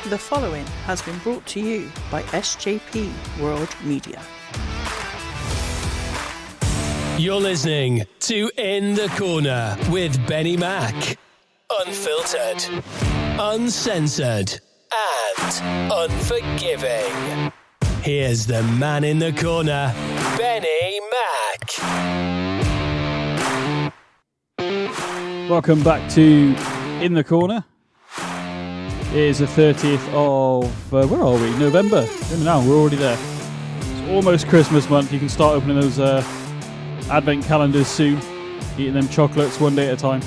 The following has been brought to you by SJP World Media. You're listening to In the Corner with BenNy Mac. Unfiltered, uncensored, and unforgiving. Here's the man in the corner, BenNy Mac. Welcome back to In the Corner. It is the 30th of, where are we? November. Now, we're already there. It's almost Christmas month. You can start opening those advent calendars soon. Eating them chocolates one day at a time.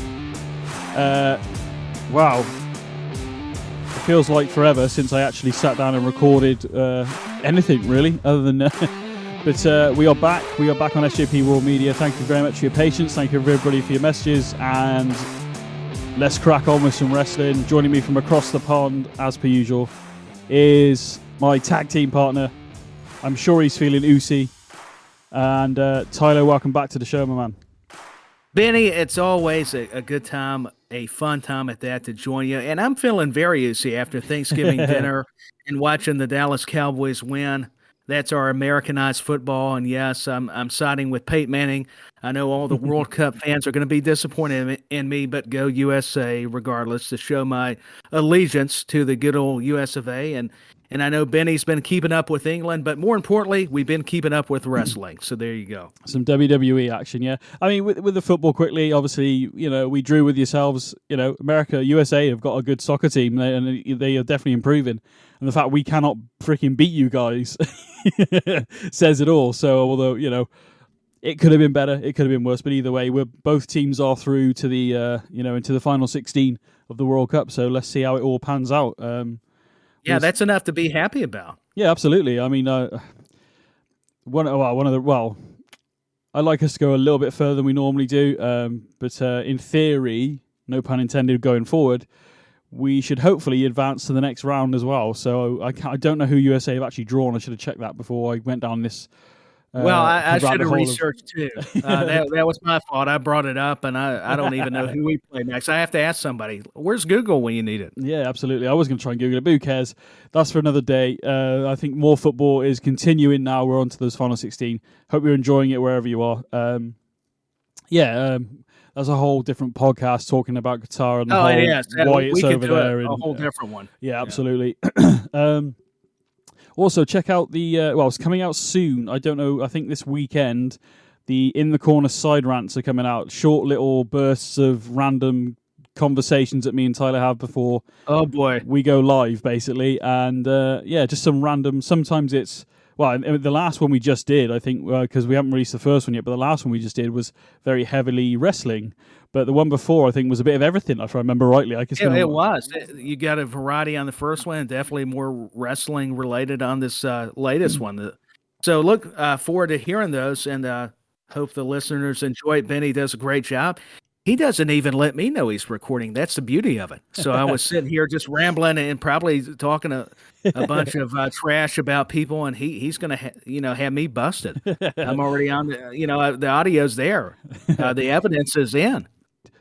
Wow. It feels like forever since I actually sat down and recorded anything, really, other than... But we are back. We are back on SJP World Media. Thank you very much for your patience. Thank you everybody for your messages. And let's crack on with some wrestling. Joining me from across the pond, as per usual, is my tag team partner. I'm sure he's feeling oozy. And Tyler, welcome back to the show, my man. BenNy, it's always a good time, a fun time at that to join you. And I'm feeling very oozy after Thanksgiving dinner and watching the Dallas Cowboys win. That's our Americanized football. And yes, I'm siding with Peyton Manning. I know all the World Cup fans are going to be disappointed in me, but go USA regardless, to show my allegiance to the good old US of A. And I know BenNy's been keeping up with England, but more importantly, we've been keeping up with wrestling. So there you go. Some WWE action, yeah. I mean, with the football quickly, obviously, we drew with yourselves. America, USA have got a good soccer team, and they are definitely improving. And the fact we cannot freaking beat you guys says it all. So, although, it could have been better, it could have been worse, but either way, both teams are through to the, into the final 16 of the World Cup. So let's see how it all pans out. Yeah, that's enough to be happy about. Yeah, absolutely. I mean, I like us to go a little bit further than we normally do, but in theory, no pun intended, going forward, we should hopefully advance to the next round as well. So I don't know who USA have actually drawn. I should have checked that before I went down this. I should have researched too. That was my fault. I brought it up, and I don't even know who we play next. I have to ask somebody. Where's Google when you need it? Yeah, absolutely. I was going to try and Google it, but who cares? That's for another day. I think more football is continuing now. We're on to those final 16. Hope you're enjoying it wherever you are. There's a whole different podcast talking about guitar and why it's over there. A whole different one. Yeah, absolutely. Also, check out it's coming out soon. I don't know. I think this weekend, the In the Corner side rants are coming out. Short little bursts of random conversations that me and Tyler have before. Oh boy, we go live basically, and just some random. Sometimes it's the last one we just did, I think, because we haven't released the first one yet, but the last one we just did was very heavily wrestling. But the one before, I think, was a bit of everything, if I remember rightly. It was. You got a variety on the first one, and definitely more wrestling related on this latest one. So look forward to hearing those, and hope the listeners enjoy it. BenNy does a great job. He doesn't even let me know he's recording. That's the beauty of it. So I was sitting here just rambling and probably talking a bunch of trash about people, and he's going to have me busted. I'm already on the audio's there. The evidence is in.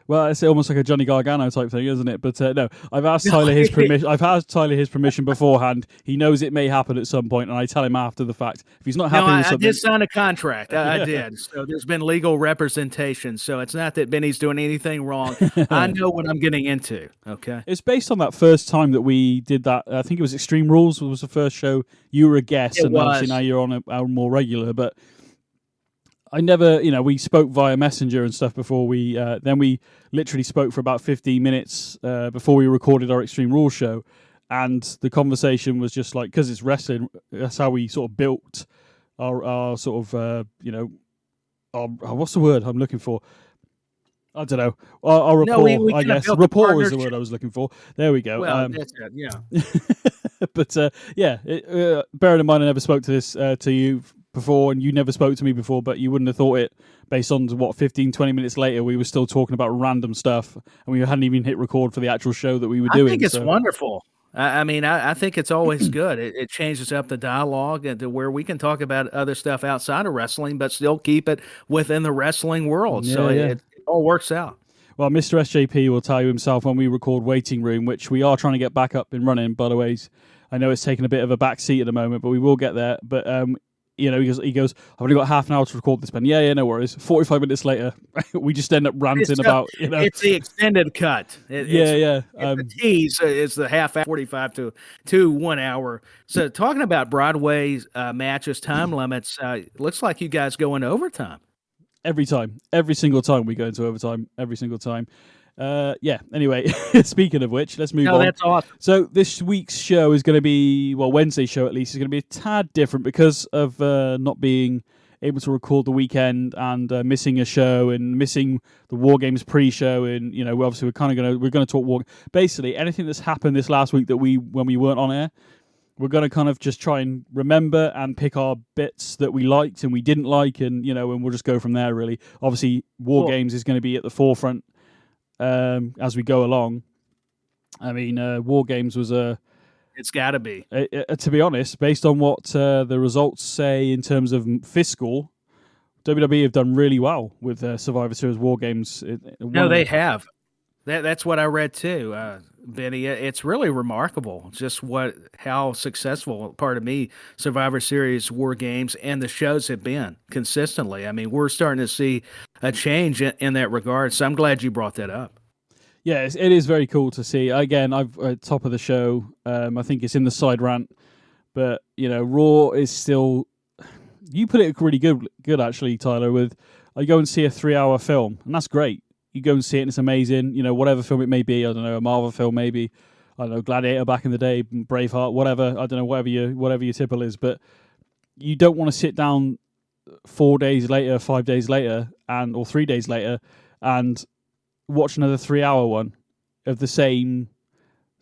Well, it's almost like a Johnny Gargano type thing, isn't it? But no, I've asked Tyler his permission. I've asked Tyler his permission beforehand. He knows it may happen at some point, and I tell him after the fact. If he's not happy with something, I did sign a contract. I did. So there's been legal representation. So it's not that BenNy's doing anything wrong. I know what I'm getting into. Okay. It's based on that first time that we did that. I think it was Extreme Rules was the first show. You were a guest, and obviously now you're on a more regular, but. I never, we spoke via Messenger and stuff before then we literally spoke for about 15 minutes before we recorded our Extreme Rules show. And the conversation was just like, because it's wrestling, that's how we sort of built our sort of, what's the word I'm looking for? I don't know. Our rapport, I guess. Rapport was the word I was looking for. There we go. Well, that's it, yeah. But, bearing in mind I never spoke to this to you before, and you never spoke to me before, but you wouldn't have thought it based on 15, 20 minutes later we were still talking about random stuff, and we hadn't even hit record for the actual show that we were doing. I think it's wonderful. I think it's always good. It changes up the dialogue and to where we can talk about other stuff outside of wrestling, but still keep it within the wrestling world. It all works out. Well, Mr. SJP will tell you himself when we record Waiting Room, which we are trying to get back up and running, by the way. I know it's taken a bit of a back seat at the moment, but we will get there. But, he goes, I've only got half an hour to record this, Ben. Yeah, no worries. 45 minutes later, we just end up ranting about, It's the extended cut. The tease is the half hour, 45 to 1 hour. So talking about Broadway matches, time limits, looks like you guys go into overtime. Every time. Every single time we go into overtime. Every single time. Anyway, speaking of which, let's move on. That's awesome. So this week's show is going to be, Wednesday's show at least, is going to be a tad different because of not being able to record the weekend and missing a show and missing the Wargames pre-show. And, obviously we're going to talk War. Basically, anything that's happened this last week when we weren't on air, we're going to kind of just try and remember and pick our bits that we liked and we didn't like, and, and we'll just go from there, really. Obviously, Wargames is going to be at the forefront as we go along. I mean, Wargames was it's got to be. To be honest, based on what the results say in terms of fiscal, WWE have done really well with Survivor Series Wargames. They have. That's what I read too, BenNny. It's really remarkable just how successful, pardon me, Survivor Series War Games and the shows have been consistently. I mean, we're starting to see a change in that regard. So I'm glad you brought that up. Yeah, it is very cool to see. Again, I've top of the show. I think it's in the side rant, but Raw is still. You put it really good actually, Tyler. With I go and see a 3-hour film, and that's great. You go and see it and it's amazing, whatever film it may be. I don't know, a Marvel film maybe. I don't know, Gladiator back in the day, Braveheart, whatever. I don't know, whatever your tipple is. But you don't want to sit down 4 days later, 5 days later, or 3 days later and watch another 3-hour one of the same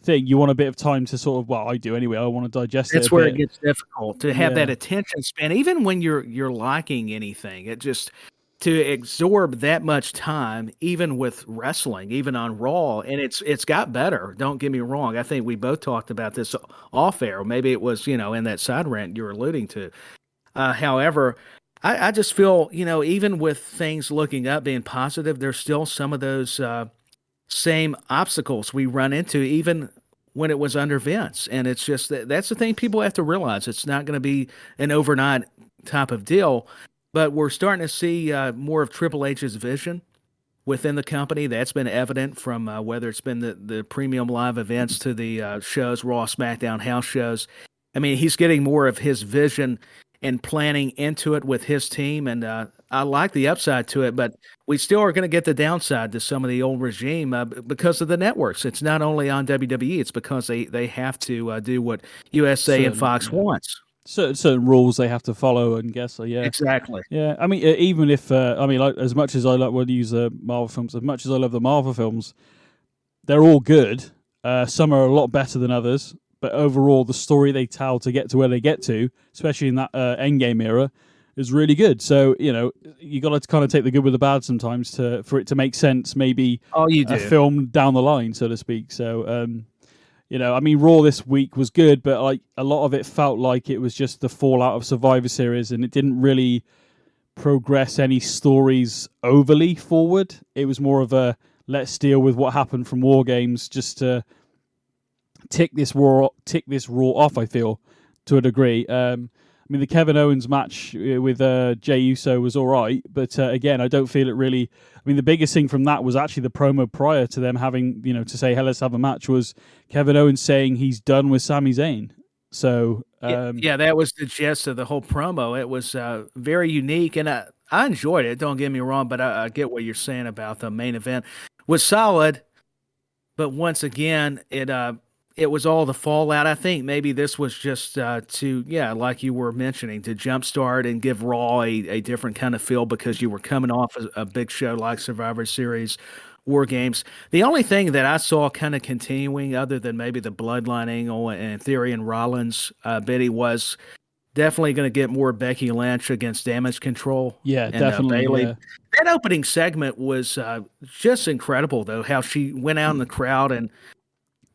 thing. You want a bit of time to sort of, I do anyway. I want to digest it. That's where it gets difficult to have that attention span. Even when you're liking anything, it just... to absorb that much time, even with wrestling, even on Raw, and it's got better. Don't get me wrong. I think we both talked about this off air. Maybe it was in that side rant you're alluding to. However, I just feel even with things looking up, being positive, there's still some of those same obstacles we run into, even when it was under Vince. And it's just that's the thing people have to realize. It's not going to be an overnight type of deal. But we're starting to see more of Triple H's vision within the company. That's been evident from whether it's been the premium live events to the shows, Raw, SmackDown, house shows. I mean, he's getting more of his vision and planning into it with his team, and I like the upside to it, but we still are going to get the downside to some of the old regime because of the networks. It's not only on WWE, it's because they have to do what USA and Fox wants. Certain rules they have to follow and guess. So yeah, exactly. Yeah, I mean, even if as much as I like to use Marvel films, as much as I love the Marvel films, they're all good. Some are a lot better than others, but overall, the story they tell to get to where they get to, especially in that Endgame era, is really good. So you got to kind of take the good with the bad sometimes for it to make sense. Maybe a film down the line, so to speak. So. I mean, Raw this week was good, but a lot of it felt like it was just the fallout of Survivor Series, and it didn't really progress any stories overly forward. It was more of a let's deal with what happened from War Games just to tick this Raw off. I feel to a degree. I mean, the Kevin Owens match with Jey Uso was all right, but again, I don't feel it really. I mean, the biggest thing from that was actually the promo prior to them having, to say, hey, let's have a match, was Kevin Owens saying he's done with Sami Zayn. So, that was the gist of the whole promo. It was very unique, and I enjoyed it. Don't get me wrong, but I get what you're saying about the main event. It was solid, but once again, it was all the fallout. I think maybe this was just like you were mentioning, to jumpstart and give Raw a different kind of feel because you were coming off a big show like Survivor Series, War Games. The only thing that I saw kind of continuing, other than maybe the Bloodline angle and Theory and Rollins, BenNny, was definitely going to get more Becky Lynch against Damage Control. Yeah, and, definitely. Bayley. Yeah. That opening segment was just incredible, though, how she went out in the crowd and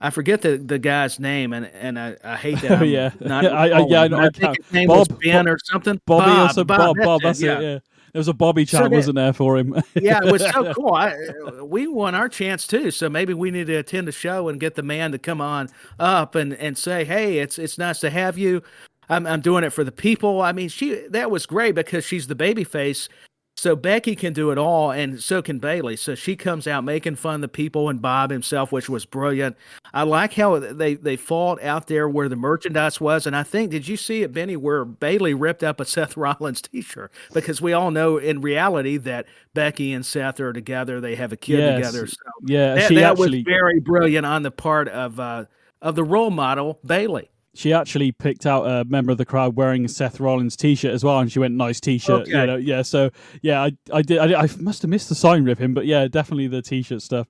I forget the guy's name, and I hate that. I think his name was Ben or something. Bobby Bob, or something. Bob. That's it. Yeah. was a Bobby chant, wasn't there, for him? Yeah, it was so cool. We won our chance too, so maybe we need to attend the show and get the man to come on up and say, "Hey, it's nice to have you. I'm doing it for the people." I mean, that was great because she's the baby face. So Becky can do it all, and so can Bailey. So she comes out making fun of the people and Bob himself, which was brilliant. I like how they fought out there where the merchandise was, and I think, did you see it, BenNny, where Bailey ripped up a Seth Rollins T-shirt? Because we all know in reality that Becky and Seth are together; they have a kid together. So that was very brilliant on the part of the role model Bailey. She actually picked out a member of the crowd wearing a Seth Rollins T-shirt as well, and she went, "Nice T-shirt." Okay. You know, yeah. So yeah, I did. I must have missed the sign ripping, but yeah, definitely the T-shirt stuff.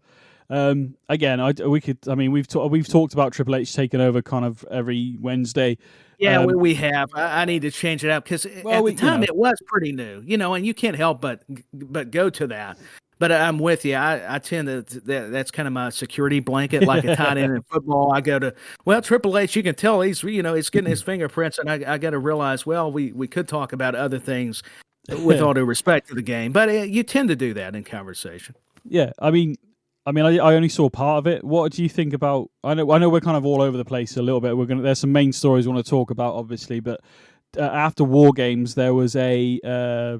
Again, we've talked about Triple H taking over kind of every Wednesday. Yeah, we have. I need to change it up because at the time it was pretty new, and you can't help but go to that. But I'm with you. I tend to, that's kind of my security blanket, like a tight end in football. I go to, Triple H, you can tell he's getting his fingerprints, and I got to realize, we could talk about other things with all due respect to the game, but you tend to do that in conversation. Yeah, I mean, I only saw part of it. What do you think about? I know we're kind of all over the place a little bit. There's some main stories we want to talk about, obviously, but after Wargames, there was a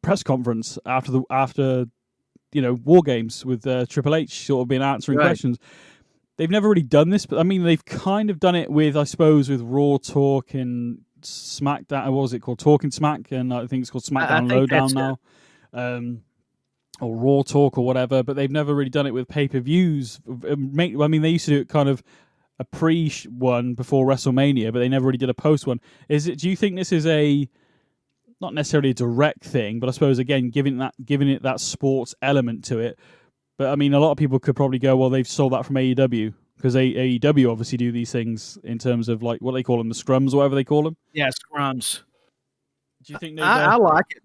press conference after Wargames with Triple H sort of been answering questions. They've never really done this, but I mean they've kind of done it with, I suppose, with Raw Talk and Smackdown. What was it called? Talking Smack, and I think it's called Smackdown Lowdown now, or Raw Talk or whatever. But they've never really done it with pay-per-views. I mean, they used to do it kind of a pre one before WrestleMania, but they never really did a post one. Do you think this is not necessarily a direct thing, but I suppose, again, giving it that sports element to it? But I mean, a lot of people could probably go, well, they've sold that from AEW, because AEW obviously do these things in terms of like what they call them, the scrums or whatever they call them. Yeah, scrums. Do you think I like it?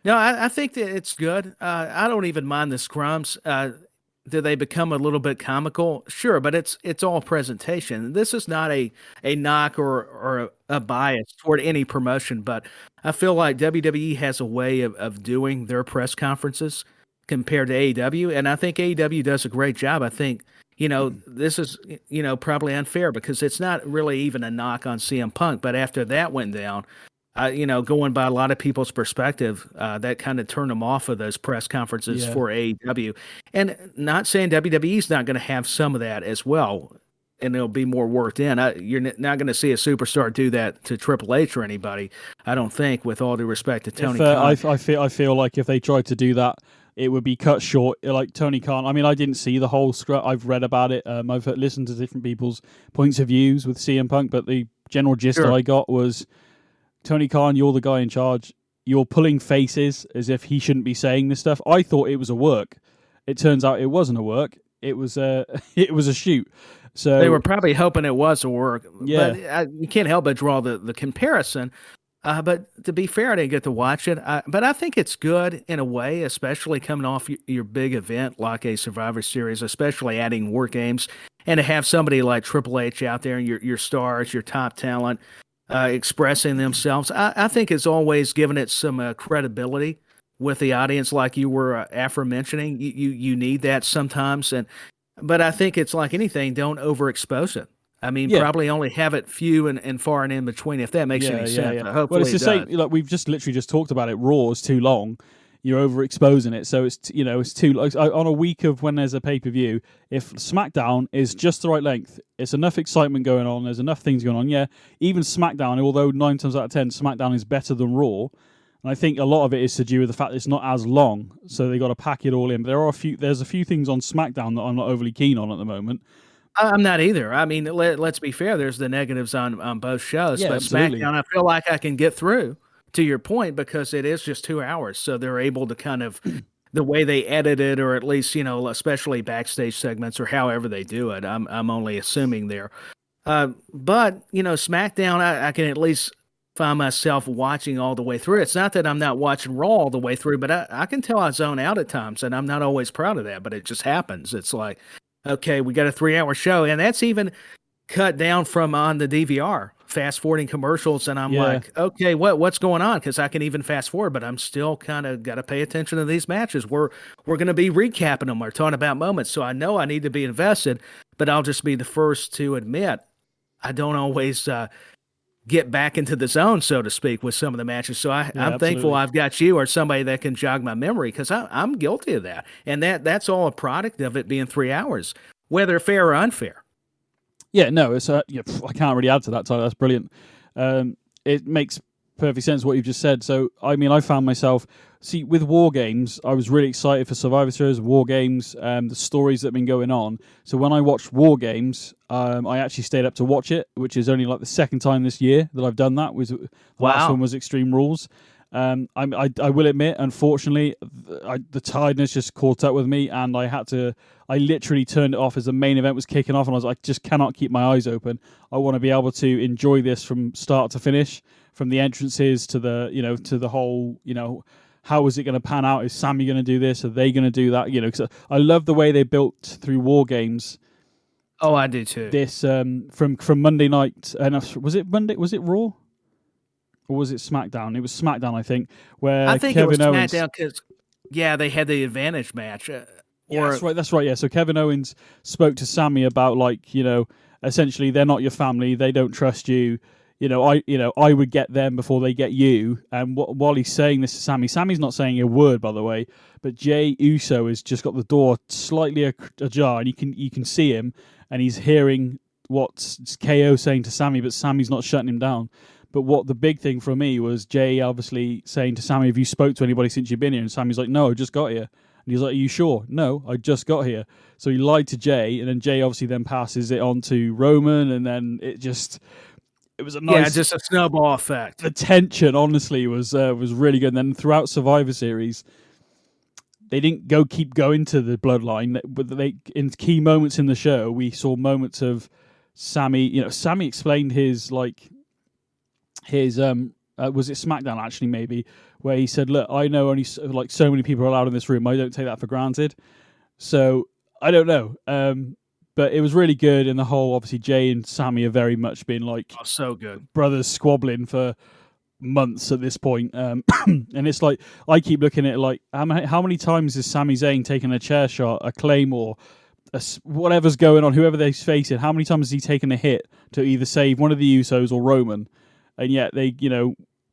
No, I think that it's good. I don't even mind the scrums. Do they become a little bit comical? Sure, but it's all presentation. This is not a knock or a bias toward any promotion, but I feel like WWE has a way of doing their press conferences compared to AEW, and I think AEW does a great job. I think, this is, probably unfair because it's not really even a knock on CM Punk, but after that went down, going by a lot of people's perspective, that kind of turned them off of those press conferences for AEW. And not saying WWE's not going to have some of that as well, and it'll be more worked in. You're not going to see a superstar do that to Triple H or anybody, I don't think, with all due respect to Tony Khan. I feel like if they tried to do that, it would be cut short. Like Tony Khan, I mean, I didn't see the whole script. I've read about it. I've listened to different people's points of views with CM Punk, but the general gist that I got was, Tony Khan, you're the guy in charge. You're pulling faces as if he shouldn't be saying this stuff. I thought it was a work. It turns out it wasn't a work. It was a shoot. So they were probably hoping it was a work. Yeah, but you can't help but draw the comparison. But to be fair, I didn't get to watch it. But I think it's good in a way, especially coming off your big event like a Survivor Series, especially adding Wargames, and to have somebody like Triple H out there and your stars, your top talent, expressing themselves. I think it's always given it some credibility with the audience, like you were aforementioning. You need that sometimes, but I think it's like anything, don't overexpose it. I mean, probably only have it few and far and in between, if that makes any sense. Yeah. Hopefully, it's the same. Like we've just talked about it. Raw is too long. You're overexposing it, so it's too on a week of when there's a pay-per-view. If SmackDown is just the right length, it's enough excitement going on. There's enough things going on. Yeah, even SmackDown, although 9 times out of 10 SmackDown is better than Raw, and I think a lot of it is to do with the fact that it's not as long, so they got to pack it all in. But there's a few things on SmackDown that I'm not overly keen on at the moment. I'm not either. I mean, let's be fair. There's the negatives on both shows, but absolutely. SmackDown, I feel like I can get through. To your point, because it is just 2 hours, so they're able to kind of, the way they edit it, or at least, especially backstage segments or however they do it, I'm only assuming there. But, SmackDown, I can at least find myself watching all the way through. It's not that I'm not watching Raw all the way through, but I can tell I zone out at times, and I'm not always proud of that, but it just happens. It's like, okay, we got a 3-hour show, and that's even cut down from on the DVR, fast forwarding commercials, and I'm like, okay, what's going on? Because I can even fast forward, but I'm still kind of got to pay attention to these matches. We're going to be recapping them or talking about moments, so I know I need to be invested. But I'll just be the first to admit I don't always get back into the zone, so to speak, with some of the matches. So I'm thankful I've got you or somebody that can jog my memory, because I'm guilty of that, and that's all a product of it being 3 hours, whether fair or unfair. Yeah, no, it's I can't really add to that, Tyler. That's brilliant. It makes perfect sense what you've just said. So, I mean, I found myself, with Wargames, I was really excited for Survivor Series, Wargames, the stories that have been going on. So when I watched Wargames, I actually stayed up to watch it, which is only like the second time this year that I've done that. The last one was Extreme Rules. I will admit, unfortunately, the tiredness just caught up with me, and I literally turned it off as the main event was kicking off, and I was like, I just cannot keep my eyes open. I want to be able to enjoy this from start to finish, from the entrances to the whole, how is it going to pan out? Is Sammy going to do this? Are they going to do that? Because I love the way they built through Wargames. Oh, I do too. This from Monday night, and was it Monday? Was it Raw? Or was it Smackdown? It was Smackdown, I think. Where I think Kevin it was Owens, Smackdown because, they had the advantage match. That's right. Yeah. So Kevin Owens spoke to Sammy about, essentially they're not your family. They don't trust you. I would get them before they get you. And while he's saying this to Sammy's not saying a word, by the way. But Jey Uso has just got the door slightly ajar, and you can see him, and he's hearing what KO saying to Sammy, but Sammy's not shutting him down. But what the big thing for me was Jey obviously saying to Sammy, have you spoke to anybody since you've been here? And Sammy's like, no, I just got here. And he's like, are you sure? No, I just got here. So he lied to Jey, and then Jey obviously then passes it on to Roman, and then it was a nice... Yeah, just a snowball effect. The tension, honestly, was really good. And then throughout Survivor Series, they didn't keep going to the bloodline, but in key moments in the show, we saw moments of Sammy. Sammy explained his was it Smackdown actually, maybe, where he said, look, I know only so many people are allowed in this room. I don't take that for granted. So I don't know. But it was really good, and the whole, obviously, Jey and Sammy have very much been so good brothers squabbling for months at this point. And it's like, I keep looking at it how many times is Sami Zayn taking a chair shot, a claymore, whatever's going on, whoever they're facing, how many times has he taken a hit to either save one of the Usos or Roman? And yet they,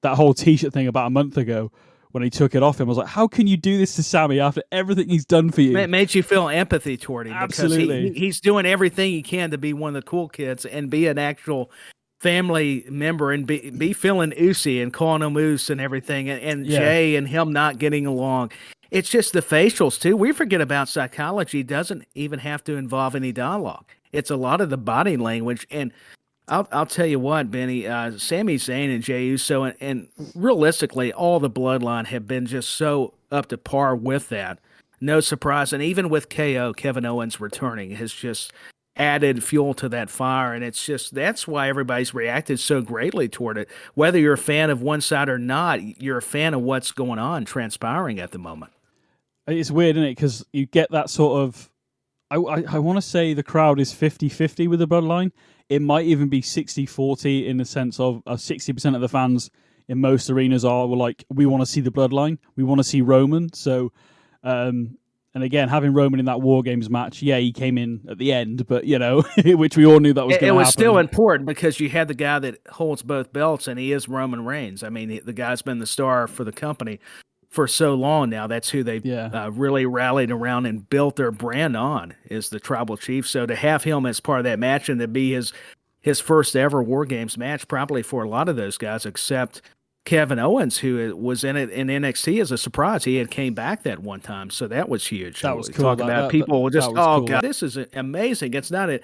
that whole t-shirt thing about a month ago, when he took it off him, I was like, how can you do this to Sammy after everything he's done for you? It made you feel empathy toward him. Absolutely. Because he's doing everything he can to be one of the cool kids and be an actual family member and be feeling Usi and calling him Oos and everything. And Jey and him not getting along. It's just the facials, too. We forget about psychology. It doesn't even have to involve any dialogue. It's a lot of the body language. And I'll tell you what, BenNy, Sami Zayn and Jey Uso, and realistically, all the bloodline have been just so up to par with that. No surprise. And even with KO, Kevin Owens returning has just added fuel to that fire. And that's why everybody's reacted so greatly toward it. Whether you're a fan of one side or not, you're a fan of what's going on, transpiring at the moment. It's weird, isn't it? Because you get that sort of, I want to say the crowd is 50-50 with the bloodline. It might even be 60-40 in the sense of 60% of the fans in most arenas we want to see the bloodline. We want to see Roman. So, and again, having Roman in that War Games match, he came in at the end, but, which we all knew that was going to happen. It was still important because you had the guy that holds both belts, and he is Roman Reigns. I mean, the guy's been the star for the company for so long now. That's who they've really rallied around and built their brand on, is the Tribal Chief. So to have him as part of that match and to be his first ever War Games match, probably for a lot of those guys, except Kevin Owens, who was in it in NXT as a surprise. He had came back that one time, so that was huge. That was cool. Talk about people just, cool. God, this is amazing. It's not a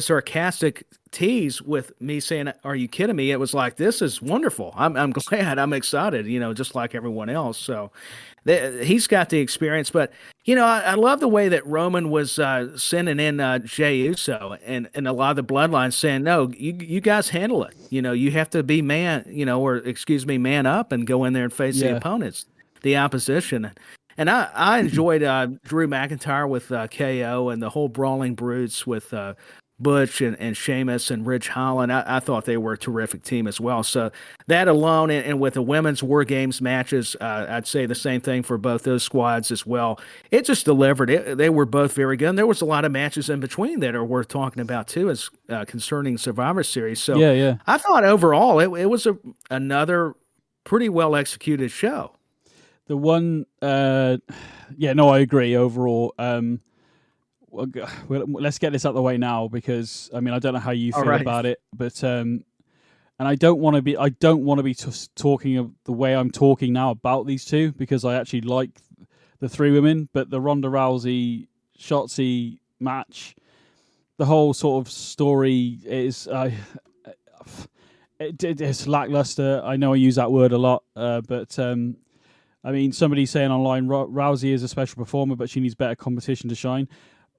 sarcastic tease with me saying, are you kidding me? It was like, this is wonderful. I'm glad. I'm excited, just like everyone else. So he's got the experience. But, I love the way that Roman was sending in Jey Uso and a lot of the bloodlines saying, no, you guys handle it. You have to be man up and go in there and face the opponents, the opposition. And I enjoyed Drew McIntyre with KO and the whole Brawling Brutes with Butch and Sheamus and Ridge Holland. I thought they were a terrific team as well. So that alone, and with the women's War Games matches, I'd say the same thing for both those squads as well. It just delivered. They were both very good. And there was a lot of matches in between that are worth talking about too, as concerning Survivor Series. So yeah. I thought overall it was another pretty well executed show. The one, I agree overall. Well, let's get this out of the way now because I don't know how you feel about it, but and I don't want to be talking of the way I'm talking now about these two because I actually like the three women, but the Ronda Rousey Shotzi match, the whole sort of story is it's lackluster. I know I use that word a lot, but somebody's saying online Rousey is a special performer, but she needs better competition to shine.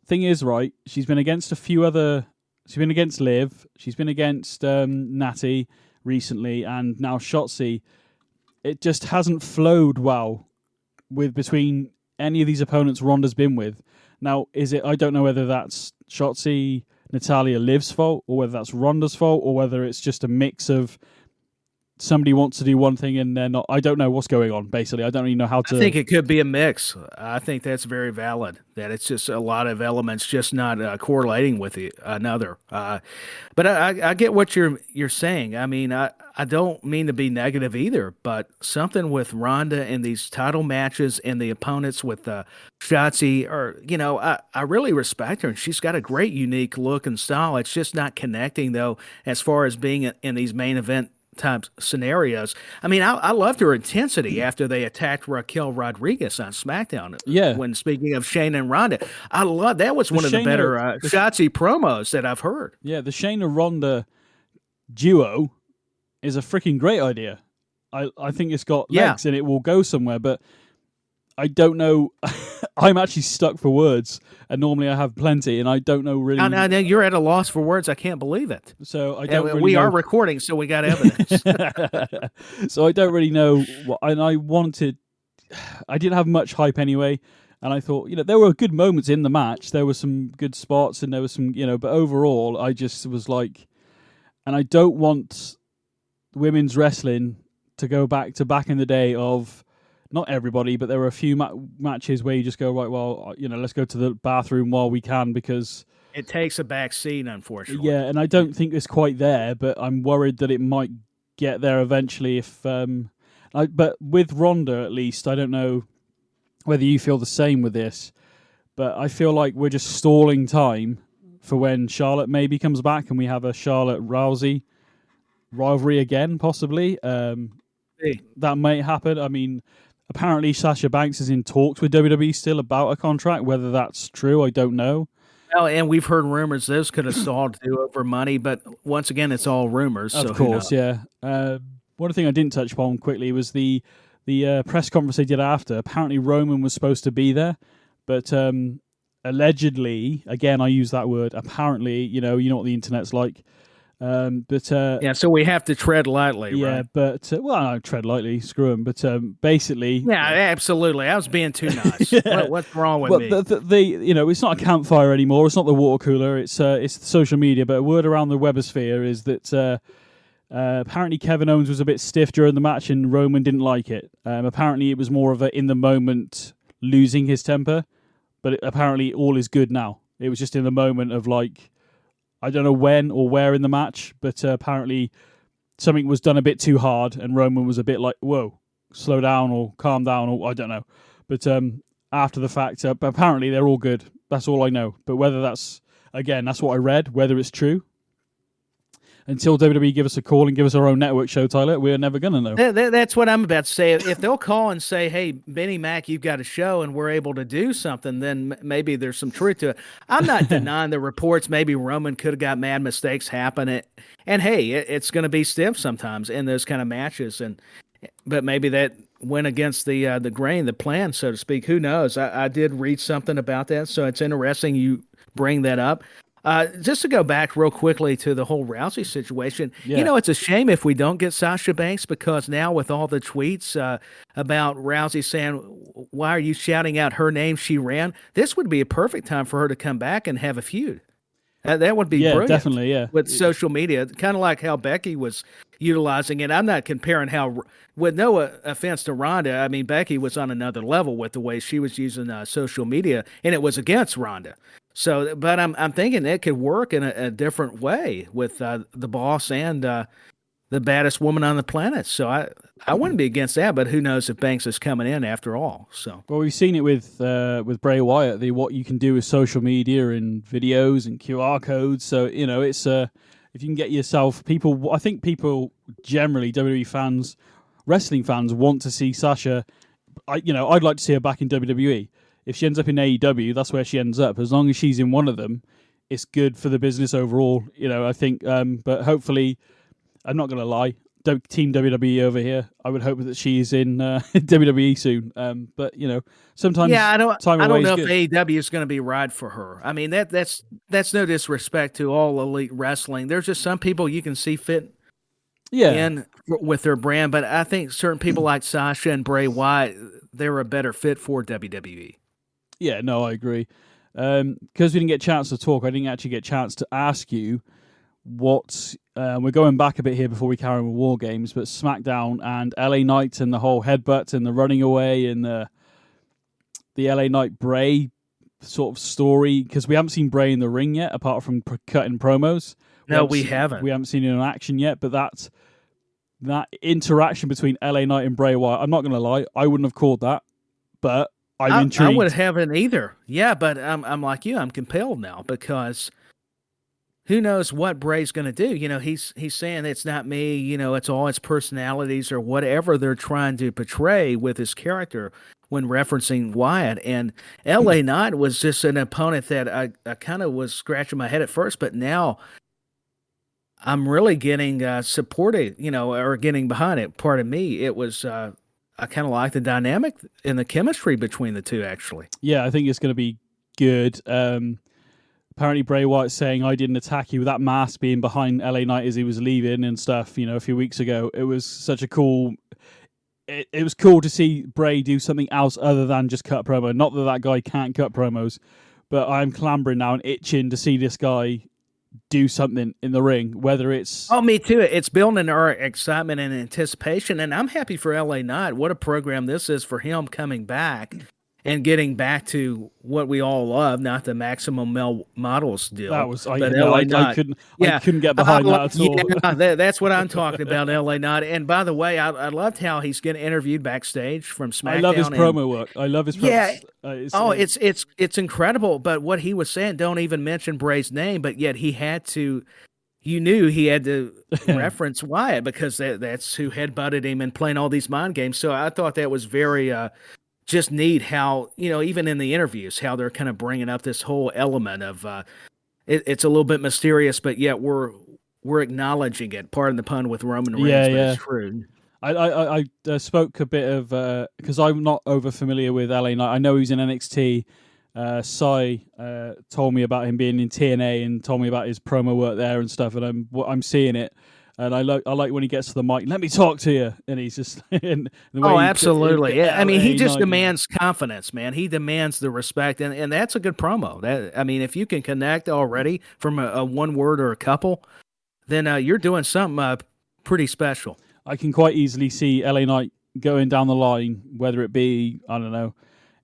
Thing is, right, she's been against a few other. She's been against Liv. She's been against Natty recently, and now Shotzi. It just hasn't flowed well between any of these opponents Ronda's been with. Now, I don't know whether that's Shotzi, Natalya, Liv's fault, or whether that's Ronda's fault, or whether it's just a mix of somebody wants to do one thing and they're not. I don't know what's going on, basically. I don't really know how to... I think it could be a mix. I think that's very valid, that it's just a lot of elements just not correlating with another. But I get what you're saying. I don't mean to be negative either, but something with Ronda and these title matches and the opponents with Shotzi, I really respect her, and she's got a great, unique look and style. It's just not connecting, though, as far as being in these main event type scenarios. I loved her intensity after they attacked Raquel Rodriguez on SmackDown. Yeah. When speaking of Shayna and Ronda, I love that. Was one of the better Shotzi promos that I've heard. Yeah, the Shayna Ronda duo is a freaking great idea. I think it's got legs and it will go somewhere, but I don't know. I'm actually stuck for words, and normally I have plenty, and I don't know really. Now you're at a loss for words. I can't believe it. So I don't. Really we know. are recording, so we got evidence. So I don't really know what, and I didn't have much hype anyway, and I thought there were good moments in the match. There were some good spots, and there was some but overall I just was like, and I don't want women's wrestling to go back in the day of. Not everybody, but there were a few matches where you just go, right, well, let's go to the bathroom while we can because... It takes a back seat, unfortunately. Yeah, and I don't think it's quite there, but I'm worried that it might get there eventually if... but with Ronda, at least, I don't know whether you feel the same with this, but I feel like we're just stalling time for when Charlotte maybe comes back and we have a Charlotte-Rousey rivalry again, possibly. That might happen. Apparently, Sasha Banks is in talks with WWE still about a contract. Whether that's true, I don't know. Well, and we've heard rumors those could have stalled too over money, but once again, it's all rumors. Of course, yeah. One thing I didn't touch upon quickly was the press conference they did after. Apparently, Roman was supposed to be there, but allegedly, again, I use that word. Apparently, you know what the internet's like. So we have to tread lightly. Yeah, right? but I tread lightly. Screw them. But basically, yeah, absolutely. I was being too nice. What's wrong with me? It's not a campfire anymore. It's not the water cooler. It's social media. But a word around the Webosphere is that apparently Kevin Owens was a bit stiff during the match, and Roman didn't like it. Apparently, it was more of a in the moment losing his temper. But apparently, all is good now. It was just in the moment of like. I don't know when or where in the match, but apparently something was done a bit too hard, and Roman was a bit like, whoa, slow down or calm down, or I don't know. But after the fact, apparently they're all good. That's all I know. But whether that's what I read, whether it's true, until WWE give us a call and give us our own network show, Tyler, we're never going to know. That's what I'm about to say. If they'll call and say, hey, BenNy Mac, you've got a show, and we're able to do something, then maybe there's some truth to it. I'm not denying the reports. Maybe Roman could have got mad mistakes happen. And hey, it's going to be stiff sometimes in those kind of matches. But maybe that went against the grain, the plan, so to speak. Who knows? I did read something about that, so it's interesting you bring that up. Just to go back real quickly to the whole Rousey situation, it's a shame if we don't get Sasha Banks, because now with all the tweets about Rousey saying, why are you shouting out her name? She ran. This would be a perfect time for her to come back and have a feud. That would be brilliant. Definitely, yeah. With social media, kind of like how Becky was utilizing it. I'm not comparing how, with no offense to Ronda, I mean, Becky was on another level with the way she was using social media, and it was against Ronda. So, but I'm thinking it could work in a different way with the boss and the baddest woman on the planet. So I wouldn't be against that, but who knows if Banks is coming in after all. So well, we've seen it with Bray Wyatt, what you can do with social media and videos and QR codes. So it's if you can get yourself people. I think people generally WWE fans, wrestling fans want to see Sasha. I'd like to see her back in WWE. If she ends up in AEW, that's where she ends up. As long as she's in one of them, it's good for the business overall. I think. But hopefully. I'm not going to lie. Team WWE over here. I would hope that she's in WWE soon. But sometimes I don't know if AEW is going to be right for her. I mean that's no disrespect to all elite wrestling. There's just some people you can see fit in with their brand, but I think certain people like Sasha and Bray Wyatt, they're a better fit for WWE. Yeah, no, I agree. Because we didn't get a chance to talk, I didn't actually get a chance to ask you what. We're going back a bit here before we carry on with War Games, but SmackDown and LA Knight and the whole headbutt and the running away and the LA Knight Bray sort of story, because we haven't seen Bray in the ring yet, apart from cutting promos. No, we haven't. We haven't seen it in action yet, but that interaction between LA Knight and Bray Wyatt, I'm not going to lie, I wouldn't have called that, but I'm intrigued. I would haven't either. Yeah, but I'm like you. I'm compelled now because who knows what Bray's going to do? He's saying it's not me. It's all his personalities or whatever they're trying to portray with his character when referencing Wyatt. And L.A. Knight was just an opponent that I kind of was scratching my head at first, but now I'm really getting supported, or getting behind it. Pardon me. It was I kind of like the dynamic and the chemistry between the two, actually. Yeah, I think it's going to be good. Apparently Bray Wyatt saying, I didn't attack you, with that mask being behind LA Knight as he was leaving and stuff, a few weeks ago. It was such a cool... It was cool to see Bray do something else other than just cut promo. Not that guy can't cut promos, but I'm clambering now and itching to see this guy do something in the ring, whether it's... Oh, me too. It's building our excitement and anticipation, and I'm happy for LA Knight. What a program this is for him coming back and getting back to what we all love, not the Maximum Male Models deal. That was, I couldn't get behind that at all. Yeah, that's what I'm talking about, LA Knight. And by the way, I loved how he's getting interviewed backstage from SmackDown. I love his promo work. I love his promo. Yeah. It's incredible. But what he was saying, don't even mention Bray's name, but yet he had to. You knew he had to reference Wyatt because that's who headbutted him and playing all these mind games. So I thought that was very. Just neat how, even in the interviews, how they're kind of bringing up this whole element of it's a little bit mysterious, but yet we're acknowledging it. Pardon the pun with Roman Reigns, but it's true. I spoke a bit of, because I'm not over familiar with LA Knight. I know he's in NXT. Sai told me about him being in TNA and told me about his promo work there and stuff, and I'm seeing it. And I like when he gets to the mic, let me talk to you. And he's just... absolutely. I mean, he just demands confidence, man. He demands the respect, and that's a good promo. If you can connect already from a one word or a couple, then you're doing something pretty special. I can quite easily see LA Knight going down the line, whether it be, I don't know,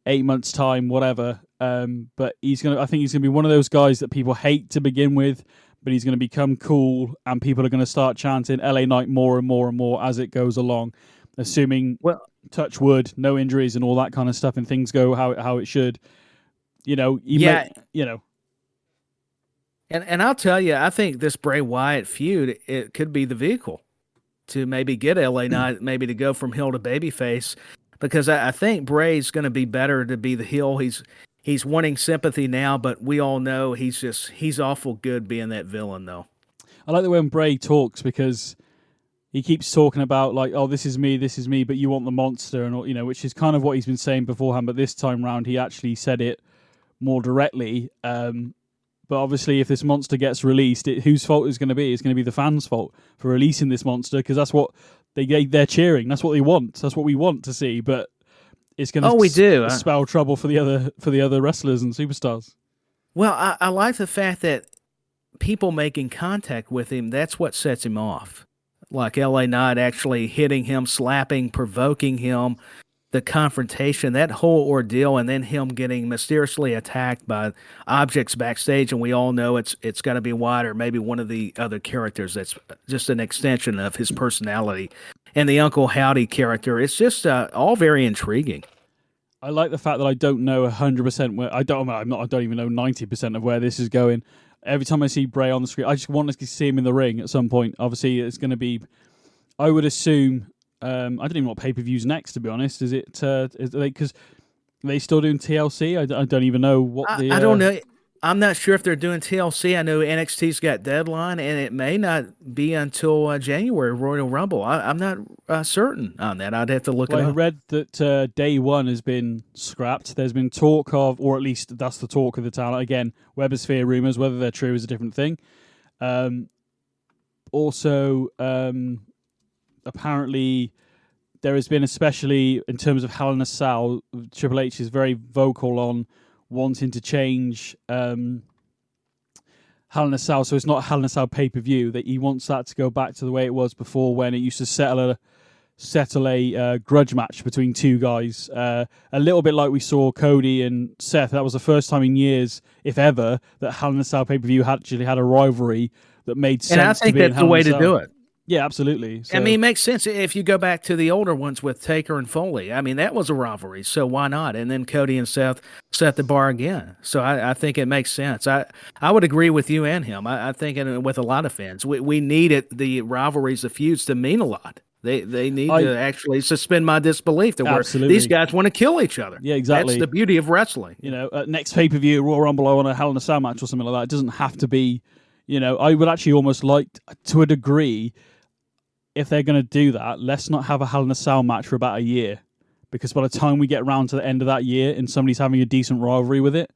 8 months' time, whatever. But I think he's going to be one of those guys that people hate to begin with, but he's going to become cool, and people are going to start chanting LA Knight more and more and more as it goes along, assuming, touch wood, no injuries and all that kind of stuff, and things go how it should. And I'll tell you, I think this Bray Wyatt feud, it could be the vehicle to maybe get LA Knight maybe to go from heel to babyface, because I think Bray's going to be better to be the heel. He's wanting sympathy now, but we all know he's awful good being that villain, though. I like the way when Bray talks, because he keeps talking about, like, oh, this is me, but you want the monster, and which is kind of what he's been saying beforehand, but this time round he actually said it more directly. But obviously, if this monster gets released, whose fault is going to be? It's going to be the fans' fault for releasing this monster, because that's what they're cheering. That's what they want. That's what we want to see. But it's going to spell trouble for the other wrestlers and superstars. Well, I like the fact that people making contact with him, that's what sets him off. Like LA Knight actually hitting him, slapping, provoking him, the confrontation, that whole ordeal, and then him getting mysteriously attacked by objects backstage, and we all know it's got to be White or maybe one of the other characters that's just an extension of his personality. And the Uncle Howdy character, it's just all very intriguing. I like the fact that I don't know 100% where I don't even know 90% of where this is going. Every time I see Bray on the screen, I just want to see him in the ring at some point. Obviously, it's going to be, I would assume. I don't even know what pay-per-view's next, to be honest. Is it because they still doing TLC? I don't even know what the. I don't know. I'm not sure if they're doing TLC. I know NXT's got deadline, and it may not be until January Royal Rumble. I'm not certain on that. I'd have to look it up. I read that day one has been scrapped. There's been talk of, or at least that's the talk of the town. Again, Webosphere rumors. Whether they're true is a different thing. Also. Apparently, there has been, especially in terms of Hell in a Cell, Triple H is very vocal on wanting to change Hell in a Cell. So it's not Hell in a Cell pay-per-view. That he wants that to go back to the way it was before, when it used to settle a grudge match between two guys. A little bit like we saw Cody and Seth. That was the first time in years, if ever, that Hell in a Cell pay-per-view actually had a rivalry that made sense. And I think that's the way to do it. Yeah, absolutely. So, I mean, it makes sense if you go back to the older ones with Taker and Foley. I mean, that was a rivalry, so why not? And then Cody and Seth set the bar again. So I think it makes sense. I would agree with you and him. I think with a lot of fans, we needed the rivalries, the feuds to mean a lot. They need to actually suspend my disbelief that where these guys want to kill each other. Yeah, exactly. That's the beauty of wrestling. Next pay-per-view, Royal Rumble, I want a Hell in a Cell match or something like that. It doesn't have to be, I would actually almost like, to a degree, if they're going to do that, let's not have a Hell in a Cell match for about a year. Because by the time we get around to the end of that year and somebody's having a decent rivalry with it,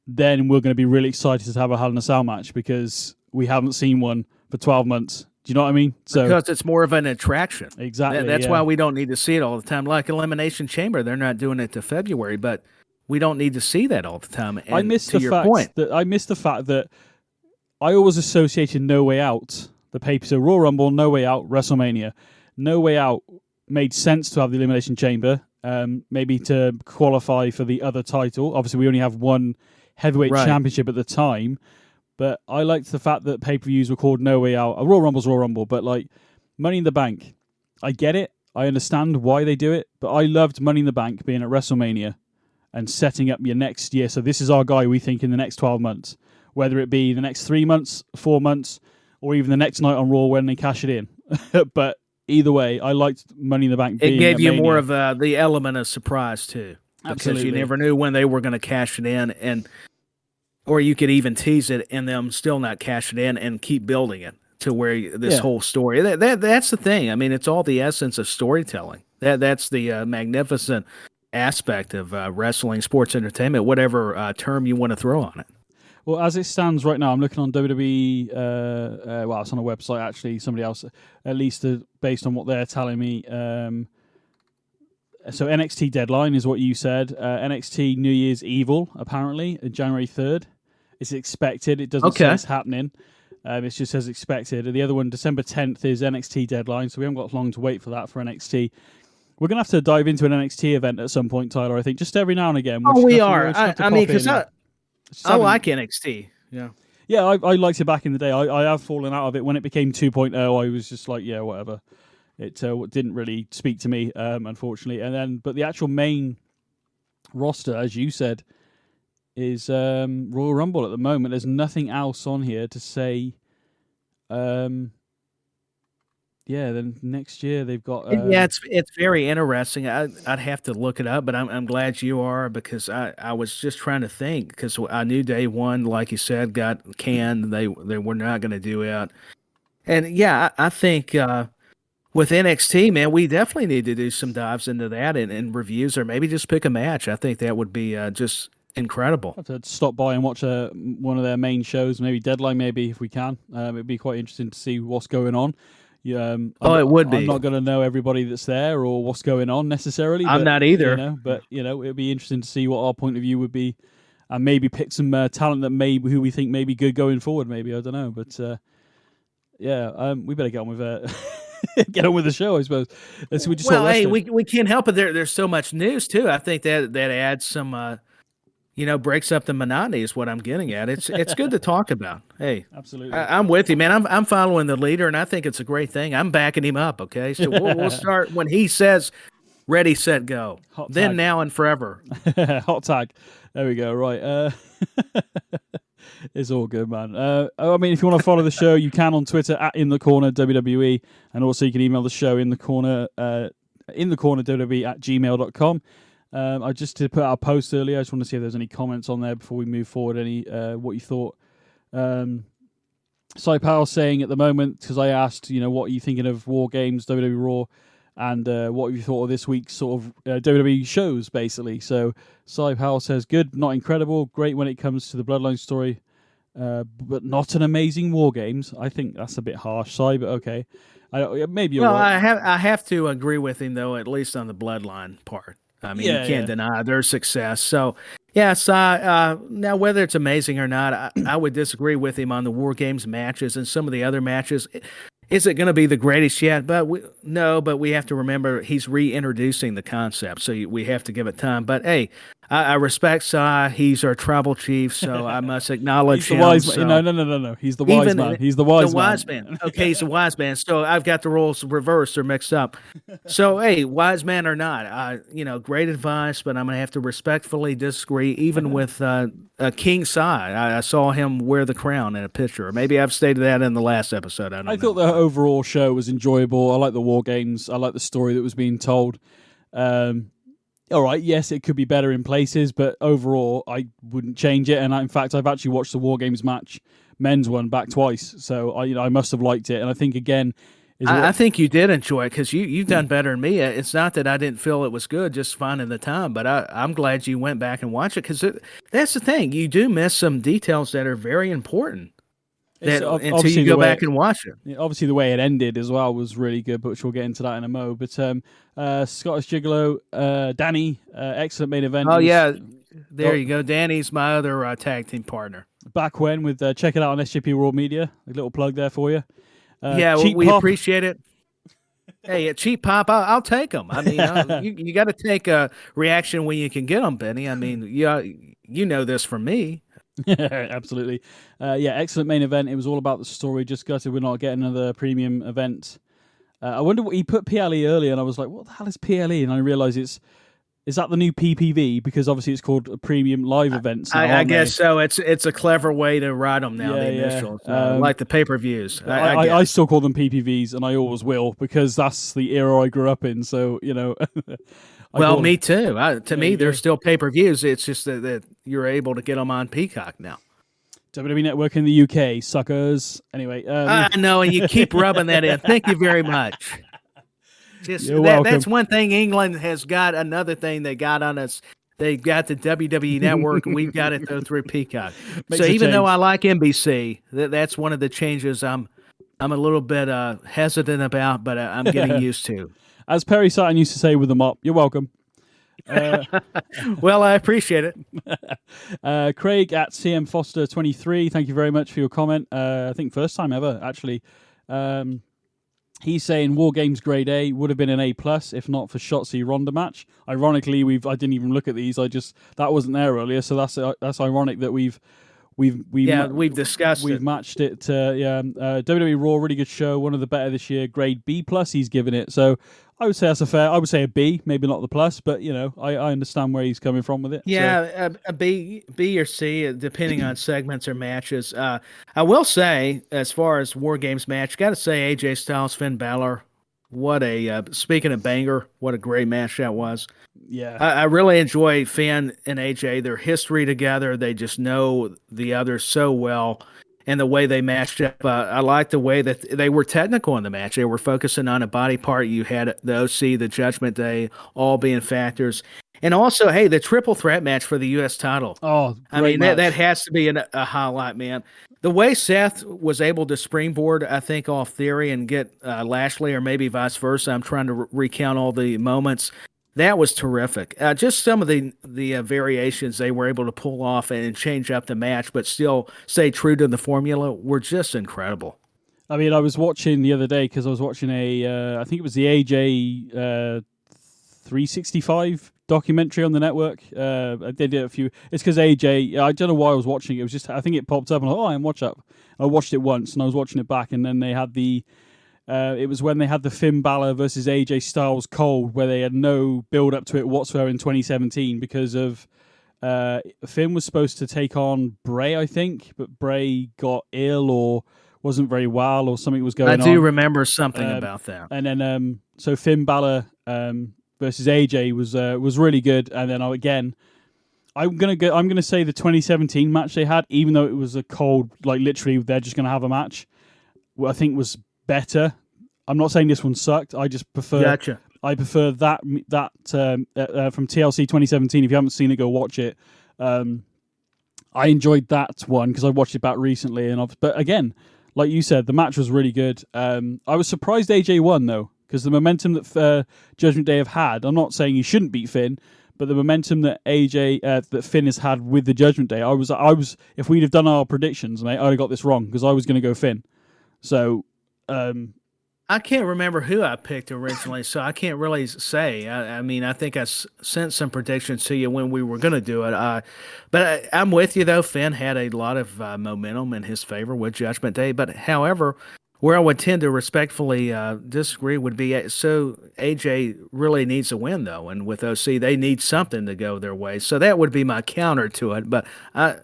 then we're going to be really excited to have a Hell in a Cell match because we haven't seen one for 12 months. Do you know what I mean? Because it's more of an attraction. Exactly. That's why we don't need to see it all the time. Like Elimination Chamber, they're not doing it to February, but we don't need to see that all the time. And I miss the fact that I always associated No Way Out, the paper, so Royal Rumble, No Way Out, WrestleMania. No Way Out made sense to have the Elimination Chamber, maybe to qualify for the other title. Obviously, we only have one heavyweight championship at the time, but I liked the fact that pay-per-views were called No Way Out. Royal Rumble's Royal Rumble, but like Money in the Bank, I get it. I understand why they do it, but I loved Money in the Bank being at WrestleMania and setting up your next year. So this is our guy we think in the next 12 months, whether it be the next 3 months, 4 months, or even the next night on Raw when they cash it in. But either way, I liked Money in the Bank being it gave you Mania. more of the element of surprise, too. Absolutely. Because you never knew when they were going to cash it in, or you could even tease it and them still not cash it in and keep building it to where this whole story. That's the thing. I mean, it's all the essence of storytelling. That's the magnificent aspect of wrestling, sports entertainment, whatever term you want to throw on it. Well, as it stands right now, I'm looking on WWE. It's on a website, actually. Somebody else, at least based on what they're telling me. So NXT deadline is what you said. NXT New Year's Evil, apparently, January 3rd. It's expected. It doesn't say it's happening. It just says expected. The other one, December 10th, is NXT deadline, so we haven't got long to wait for that for NXT. We're going to have to dive into an NXT event at some point, Tyler, I think, just every now and again. We are. I mean, because I like NXT. Yeah. Yeah, I liked it back in the day. I have fallen out of it. When it became 2.0, I was just like, yeah, whatever. It didn't really speak to me, unfortunately. But the actual main roster, as you said, is Royal Rumble at the moment. There's nothing else on here to say. Then next year they've got. It's very interesting. I'd have to look it up, but I'm glad you are, because I was just trying to think, because I knew day one, like you said, got canned. They were not going to do it, and I think with NXT, man, we definitely need to do some dives into that and reviews, or maybe just pick a match. I think that would be just incredible. I'll have to stop by and watch one of their main shows, maybe Deadline, maybe if we can. It'd be quite interesting to see what's going on. It would be. I'm not going to know everybody that's there or what's going on necessarily. I'm not either. But it'd be interesting to see what our point of view would be and maybe pick some talent that who we think may be good going forward. Maybe I don't know, but we better get on with get on with the show, I suppose. We just we can't help it. There's so much news too. I think that adds some. Breaks up the monotony is what I'm getting at. It's good to talk about. Hey, absolutely, I'm with you, man. I'm following the leader, and I think it's a great thing. I'm backing him up. Okay, so we'll start when he says, "Ready, set, go." Hot then, tag. now, and forever. Hot tag. There we go. Right. It's all good, man. I mean, if you want to follow the show, you can on Twitter at In the Corner WWE, and also you can email the show in the corner WWE at gmail.com. I just did put out a post earlier. I just want to see if there's any comments on there before we move forward. Any what you thought. Cy Powell saying at the moment, because I asked, what are you thinking of War Games, WWE Raw, and what have you thought of this week's sort of WWE shows, basically. So Cy Powell says, good, not incredible, great when it comes to the Bloodline story, but not an amazing War Games. I think that's a bit harsh, Cy, but okay. Maybe you're right. I have to agree with him, though, at least on the Bloodline part. I mean, you can't deny their success. So, yes, now whether it's amazing or not, I would disagree with him on the War Games matches and some of the other matches. Is it going to be the greatest yet? But we have to remember he's reintroducing the concept, so we have to give it time. But hey, I respect Sai. He's our tribal chief, so I must acknowledge him. He's the wise man. No. He's the wise man. He's the wise man. Okay, he's the wise man. So I've got the roles reversed or mixed up. So hey, wise man or not, great advice, but I'm going to have to respectfully disagree, even with King Sai. I saw him wear the crown in a picture. Maybe I've stated that in the last episode. I thought the overall show was enjoyable. I like the War Games. I like the story that was being told. All right, yes, it could be better in places, but overall, I wouldn't change it. And in fact, I've actually watched the War Games match, men's one, back twice. So I must have liked it. And I think again, I think you did enjoy it because you've done better than me. It's not that I didn't feel it was good, just finding the time. But I'm glad you went back and watched it because that's the thing. You do miss some details that are very important. Until you go back and watch it. Obviously, the way it ended as well was really good, but we'll get into that in a mo. But Scottish Gigolo, Danny, excellent main event. There you go. Danny's my other tag team partner. Back when with check it out on SJP World Media. A little plug there for you. We appreciate it. Hey, a cheap pop, I'll take them. I mean, you got to take a reaction when you can get them, BenNy. I mean, you know this from me. Absolutely. Excellent main event. It was all about the story. Just gutted we're not getting another premium event. I wonder what he put PLE earlier, and I was like, what the hell is PLE? And I realized is that the new PPV? Because obviously it's called a premium live events. I guess so. It's a clever way to write them now, the initials. Like the pay-per-views. I still call them PPVs, and I always will, because that's the era I grew up in. So, well, me too. To me, they're still pay-per-views. It's just that you're able to get them on Peacock now. WWE Network in the UK, suckers. Anyway. I know, and you keep rubbing that in. Thank you very much. That's one thing England has got. Another thing they got on us. They got the WWE Network. We've got it through Peacock. So even though I like NBC, that's one of the changes I'm a little bit hesitant about, but I'm getting used to. As Perry Saturn used to say with the mop, you're welcome. Well, I appreciate it. Craig at CM Foster 23, thank you very much for your comment. I think first time ever, actually. He's saying War Games Grade A would have been an A+, if not for Shotzi Ronda match. Ironically, I didn't even look at these. That wasn't there earlier, so that's ironic that we've discussed. We've matched it. WWE Raw, really good show. One of the better this year. Grade B+. He's given it. So I would say that's I would say a B, maybe not the plus, but I understand where he's coming from with it. Yeah, so. A B or C, depending on segments or matches. I will say, as far as War Games match, got to say AJ Styles, Finn Balor. What a speaking of banger, what a great match that was. Yeah, I really enjoy Finn and AJ. Their history together, they just know the other so well, and the way they matched up. I like the way that they were technical in the match. They were focusing on a body part. You had the OC, the Judgment Day, all being factors. And also, hey, the triple threat match for the U.S. title. Oh, I mean, that has to be a highlight, man. The way Seth was able to springboard, I think, off Theory and get Lashley, or maybe vice versa. I'm trying to recount all the moments. That was terrific. Just some of the variations they were able to pull off and change up the match, but still stay true to the formula were just incredible. I mean, I was watching the other day because I was watching I think it was the AJ 365 documentary on the network. They did a few. It's because AJ, I don't know why I was watching it. It was just, I think it popped up and I'm watch up. I watched it once and I was watching it back, and then they had it was when they had the Finn Balor versus AJ Styles Cold, where they had no build up to it whatsoever in 2017 because of Finn was supposed to take on Bray, I think, but Bray got ill or wasn't very well or something was going on. I do remember something about that. And then so Finn Balor versus AJ was really good. And then I'm gonna say the 2017 match they had, even though it was a cold, like literally they're just gonna have a match, I think was better. I'm not saying this one sucked. I just prefer. Gotcha. I prefer that from TLC 2017. If you haven't seen it, go watch it. I enjoyed that one because I watched it back recently, but again, like you said, the match was really good. I was surprised AJ won though, because the momentum that Judgment Day have had. I'm not saying he shouldn't beat Finn, but the momentum that that Finn has had with the Judgment Day, I was. If we'd have done our predictions, mate, I'd have got this wrong because I was going to go Finn. So. I can't remember who I picked originally, so I can't really say. I mean, I think I sent some predictions to you when we were going to do it. But I'm with you, though. Finn had a lot of momentum in his favor with Judgment Day. But however, where I would tend to respectfully disagree would be, so AJ really needs a win, though. And with OC, they need something to go their way. So that would be my counter to it. But,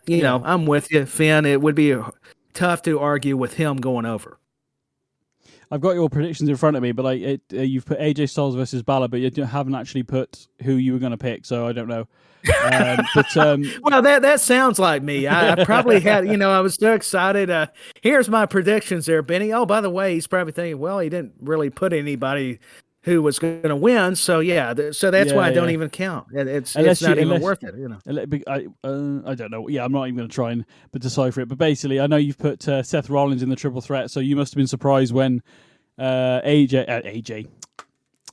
you know, I'm with you, Finn. It would be tough to argue with him going over. I've got your predictions in front of me, but you've put AJ Styles versus Balor, but you haven't actually put who you were going to pick, so I don't know. Well, that sounds like me. I probably had, I was so excited. Here's my predictions there, BenNy. Oh, by the way, he's probably thinking, well, he didn't really put anybody who was going to win, so yeah, so that's why I don't even count. It's not even worth it. I don't know. Yeah, I'm not even going to try and decipher it. But basically, I know you've put Seth Rollins in the triple threat, so you must have been surprised when Austin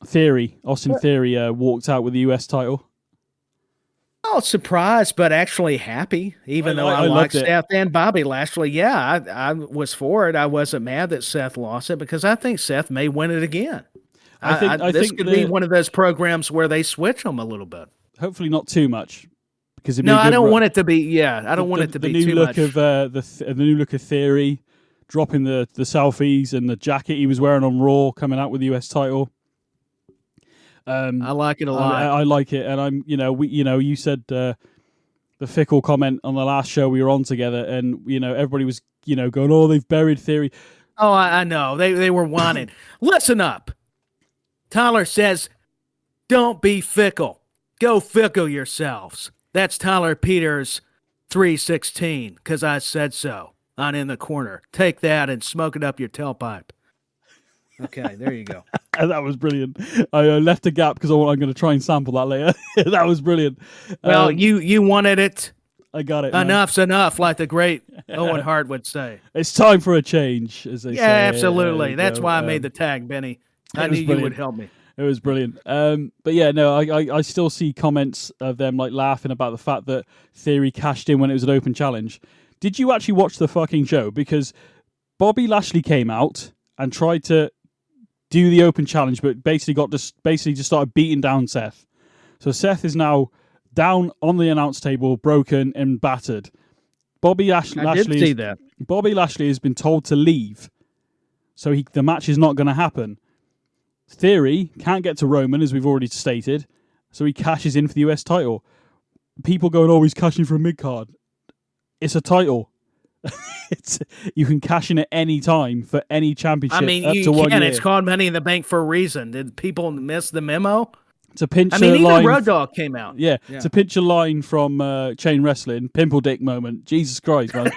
Theory walked out with the US title. Oh, surprised, but actually happy, even though I like Seth and Bobby Lashley. Yeah, I was for it. I wasn't mad that Seth lost it because I think Seth may win it again. I think could be one of those programs where they switch them a little bit. Hopefully not too much, because I don't want it to be. Yeah, I don't want it to be too much. The new look of Theory, dropping the selfies and the jacket he was wearing on Raw, coming out with the US title. I like it a lot. I like it, and you said the fickle comment on the last show we were on together, and everybody was going, oh, they've buried Theory. Oh, I know they were wanted. Listen up. Tyler says, don't be fickle. Go fickle yourselves. That's Tyler Peters 316, because I said so on In the Corner. Take that and smoke it up your tailpipe. Okay, there you go. That was brilliant. I left a gap because I'm going to try and sample that later. That was brilliant. Well, you wanted it. I got it. Enough's enough, like the great Owen Hart would say. It's time for a change, as they say. Yeah, absolutely. That's why I made the tag, BenNy. I knew you would help me. It was brilliant. But yeah, no, I still see comments of them like laughing about the fact that Theory cashed in when it was an open challenge. Did you actually watch the fucking show? Because Bobby Lashley came out and tried to do the open challenge, but basically just started beating down Seth. So Seth is now down on the announce table, broken and battered. Bobby Lashley has been told to leave, so the match is not going to happen. Theory can't get to Roman, as we've already stated, so he cashes in for the US title. People going, oh, he's cashing for a mid-card. It's a title. You can cash in at any time for any championship. I mean, up you to 1 can. year. It's called Money in the Bank for a reason. Did people miss the memo? To pinch even line, Road Dogg came out. Yeah, to pinch a line from Chain Wrestling, Pimple Dick moment. Jesus Christ, man.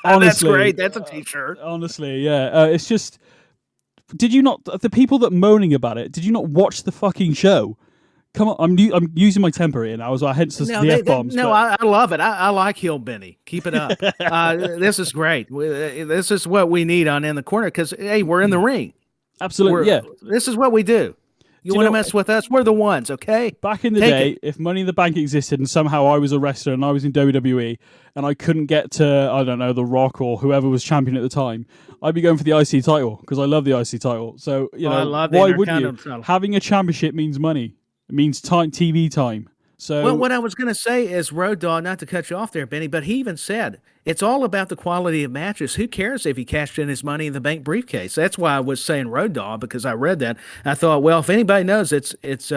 Honestly, that's great. That's a t-shirt. Honestly, yeah. It's just, did you not, the people that moaning about it, did you not watch the fucking show? Come on, I'm using my temper here now, hence the F-bombs. I love it. I like heel BenNy. Keep it up. This is great. This is what we need on In the Corner because, hey, we're in the ring. Absolutely, yeah. This is what we do. You want to mess with us? We're the ones, okay? Back in the day, if Money in the Bank existed and somehow I was a wrestler and I was in WWE and I couldn't get to, I don't know, The Rock or whoever was champion at the time, I'd be going for the IC title because I love the IC title. So, I love why would you? Title. Having a championship means money. It means time, TV time. So, well, what I was going to say is Road Dogg, not to cut you off there, Benny, but he even said it's all about the quality of matches. Who cares if he cashed in his Money in the Bank briefcase? That's why I was saying Road Dogg, because I read that. I thought, well, if anybody knows, it's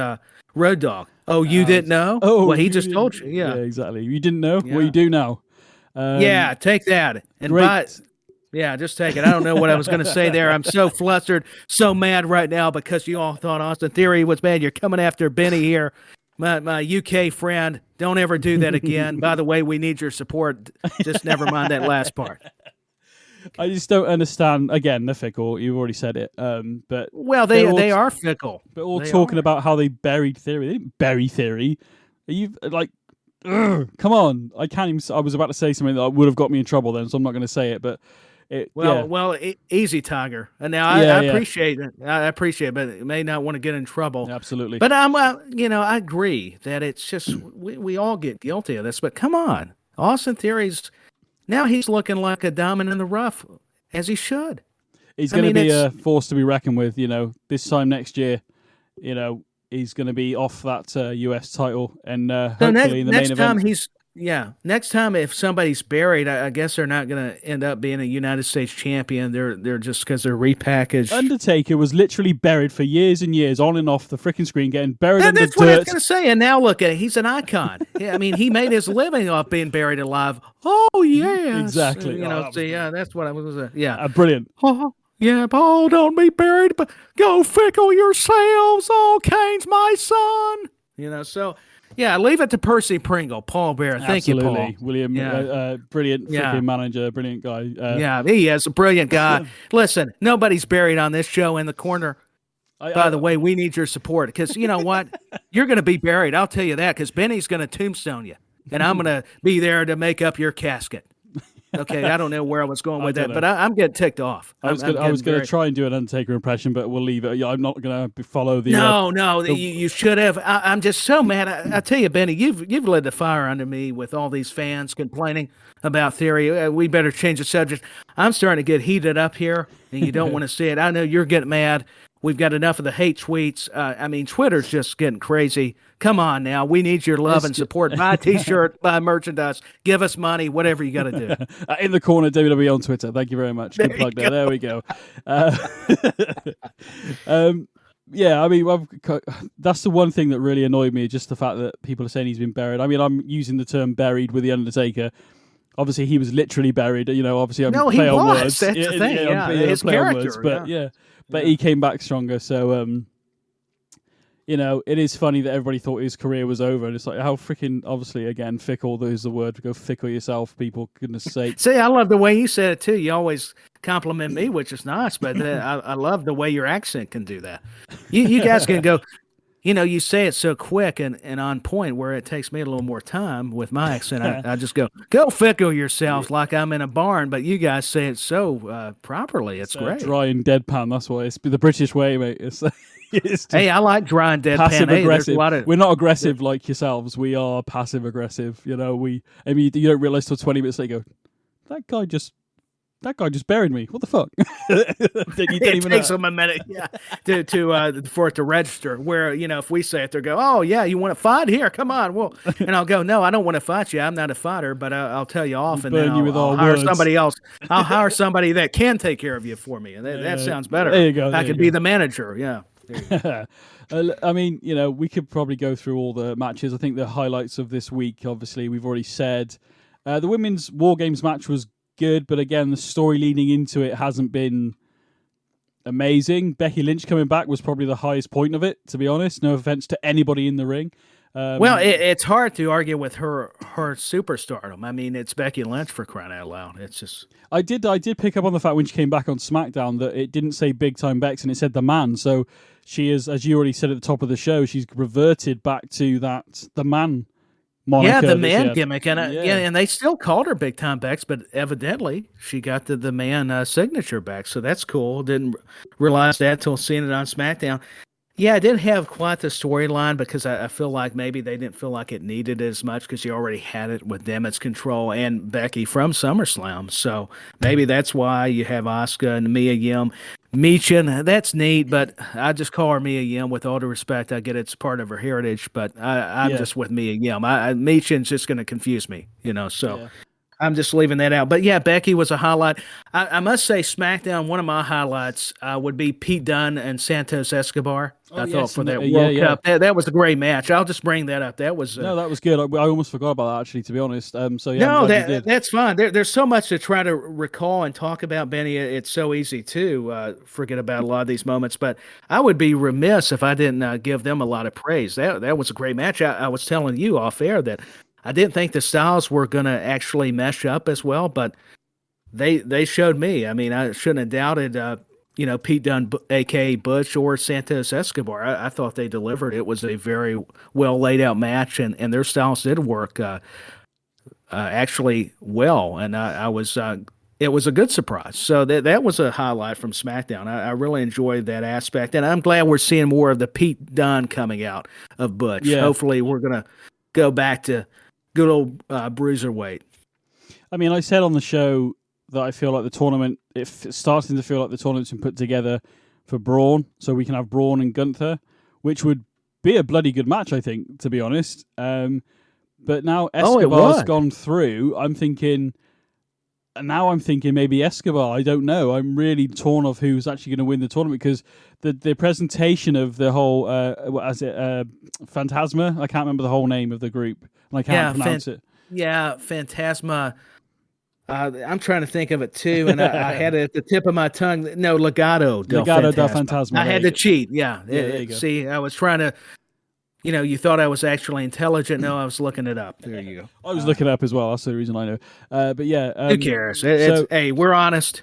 Road Dogg. Oh, you didn't know? Oh, well, he just told you. Yeah, exactly. You didn't know? Yeah. Well, you do now. Yeah, take that. And yeah, just take it. I don't know what I was going to say there. I'm so flustered, so mad right now because you all thought Austin Theory was bad. You're coming after BenNy here. My UK friend, don't ever do that again. By the way, we need your support. Just never mind that last part. I just don't understand. Again, they're fickle. You've already said it. But they are fickle. But all talking about how they buried Theory. They didn't bury Theory. Are you like? Ugh, come on! I can't even. I was about to say something that would have got me in trouble then, so I'm not going to say it. But easy, Tiger. And now I appreciate it. I appreciate it, but it may not want to get in trouble. Absolutely. But I agree that it's just we all get guilty of this. But come on, Austin Theory's now he's looking like a diamond in the rough, as he should. He's going to be a force to be reckoned with. This time next year, he's going to be off that US title, and hopefully in the main event. Next time if somebody's buried, I guess they're not going to end up being a United States champion. They're just because they're repackaged. Undertaker was literally buried for years and years, on and off the freaking screen, getting buried in the dirt. That's what I was going to say. And now look at it; he's an icon. Yeah, I mean, he made his living off being buried alive. Oh yeah, exactly. That's what I was. Brilliant. Yeah, Paul, don't be buried, but go fickle yourselves. Oh, Kane's my son. So. Yeah, leave it to Percy Pringle, Paul Bear. Thank you, Paul. William, brilliant freaking manager, brilliant guy. He is a brilliant guy. Listen, nobody's buried on this show in the corner. By the way, we need your support because you know what? You're going to be buried. I'll tell you that because BenNy's going to tombstone you, and I'm going to be there to make up your casket. Okay, I don't know where I was going with that, but I'm getting ticked off. I was going to try and do an Undertaker impression, but we'll leave it. I'm not going to follow the. You should have. I'm just so mad. I tell you, BenNy, you've lit the fire under me with all these fans complaining about Theory. We better change the subject. I'm starting to get heated up here, and you don't want to see it. I know you're getting mad. We've got enough of the hate tweets. Twitter's just getting crazy. Come on now. We need your love and support. Buy a T-shirt, buy merchandise, give us money, wwhatever you got to do. In the corner, WWE on Twitter. Thank you very much. Good plug there. There we go. That's the one thing that really annoyed me, just the fact that people are saying he's been buried. I mean, I'm using the term buried with The Undertaker. Obviously, he was literally buried. Obviously, I'm play on words. That's the thing. His character. Words, but he came back stronger. So, it is funny that everybody thought his career was over. And it's like, how freaking, obviously, again, fickle is the word. Go fickle yourself, people. Goodness sake. See, I love the way you said it, too. You always compliment me, which is nice. But I love the way your accent can do that. You guys can go, you say it so quick and on point where it takes me a little more time with my accent. I just go fickle yourself like I'm in a barn, but you guys say it so properly. It's great. Dry and deadpan. That's why it's the British way, mate. Hey, I like dry and deadpan. Passive aggressive. We're not aggressive like yourselves. We are passive aggressive. You don't realize till 20 minutes later, that guy just buried me. What the fuck? It takes them a minute, for it to register. Where if we say it, they go, "Oh yeah, you want to fight? Here, come on." Well, and I'll go, "No, I don't want to fight you. I'm not a fighter, but I'll tell you off, and then I'll hire somebody else. I'll hire somebody that can take care of you for me, and that sounds better. There you go. I could be the manager. Yeah." We could probably go through all the matches. I think the highlights of this week, obviously, we've already said. The women's Wargames match was good, but again, the story leading into it hasn't been amazing. Becky Lynch coming back was probably the highest point of it, to be honest. No offense to anybody in the ring. It's hard to argue with her superstardom. I mean, it's Becky Lynch, for crying out loud. It's just I did pick up on the fact when she came back on Smackdown that it didn't say Big Time Bex and it said the man. So she is, as you already said at the top of the show, she's reverted back to the man moniker. The man gimmick, and they still called her Big Time Bex, but evidently she got the man signature back, so that's cool. Didn't realize that till seeing it on SmackDown. Yeah, it didn't have quite the storyline because I feel like maybe they didn't feel like it needed it as much because you already had it with Demon's Control and Becky from SummerSlam. So maybe that's why you have Asuka and Mia Yim. Michin, that's neat, but I just call her Mia Yim with all due respect. I get it's part of her heritage, but I'm just with Mia Yim. Michin's just going to confuse me, so. Yeah. I'm just leaving that out. But yeah, Becky was a highlight. I must say, SmackDown, one of my highlights would be Pete Dunne and Santos Escobar. I thought for that World Cup. That was a great match. I'll just bring that up. That was no, that was good. I almost forgot about that, actually, to be honest. So yeah, no, that's fine. There's so much to try to recall and talk about, BenNy. It's so easy to forget about a lot of these moments. But I would be remiss if I didn't give them a lot of praise. That was a great match. I was telling you off air that I didn't think the styles were going to actually mesh up as well, but they showed me. I mean, I shouldn't have doubted, Pete Dunne, a.k.a. Butch, or Santos Escobar. I thought they delivered. It was a very well laid out match, and their styles did work actually well, and it was a good surprise. So that was a highlight from SmackDown. I really enjoyed that aspect, and I'm glad we're seeing more of the Pete Dunne coming out of Butch. Yeah. Hopefully, we're going to go back to good old bruiserweight. I mean, I said on the show that I feel like the tournament, it's starting to feel like the tournament's been put together for Braun, so we can have Braun and Gunther, which would be a bloody good match, I think, to be honest. But now Escobar's gone through, I'm thinking maybe Escobar. I don't know. I'm really torn of who's actually going to win the tournament because the presentation of the whole, Phantasma, I can't remember the whole name of the group, and I can't pronounce it. Yeah, Phantasma. I'm trying to think of it too, and I had it at the tip of my tongue. No, Legado del Phantasma. I had to cheat. Yeah, there you go. See, I was trying to. You thought I was actually intelligent. No, I was looking it up. There you go. I was looking it up as well. That's the reason I know. But yeah, who cares? Hey, we're honest.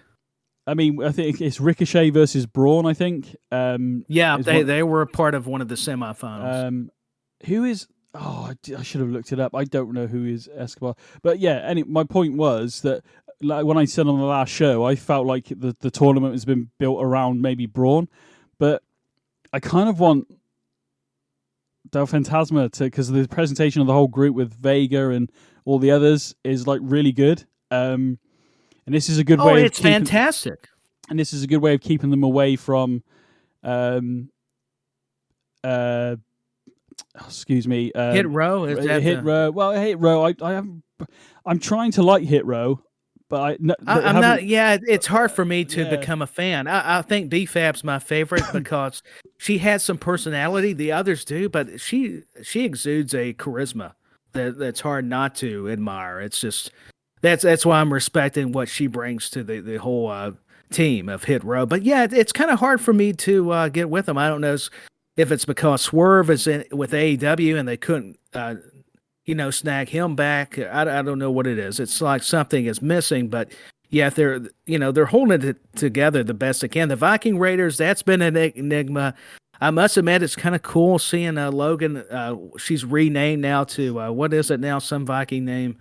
I mean, I think it's Ricochet versus Braun. I think. They were a part of one of the semifinals. Who is? Oh, I should have looked it up. I don't know who is Escobar. But yeah, my point was that when I said on the last show, I felt like the tournament has been built around maybe Braun, but I kind of want Del Phantasma because the presentation of the whole group with Vega and all the others is like really good. And this is a good way. It's fantastic. And this is a good way of keeping them away from. Excuse me. Hit Row is that Hit Row? Well, Hit Row. I'm trying to like Hit Row, but I'm not. Yeah, it's hard for me to become a fan. I think B-Fab's my favorite because she has some personality. The others do, but she exudes a charisma that's hard not to admire. It's just that's why I'm respecting what she brings to the whole team of Hit Row. But yeah, it's kind of hard for me to get with them. I don't know if it's because Swerve is in with AEW and they couldn't, snag him back. I don't know what it is. It's like something is missing, but yeah, they're holding it together the best they can. The Viking Raiders, that's been an enigma. I must admit, it's kind of cool seeing Logan. She's renamed now to what is it now? Some Viking name,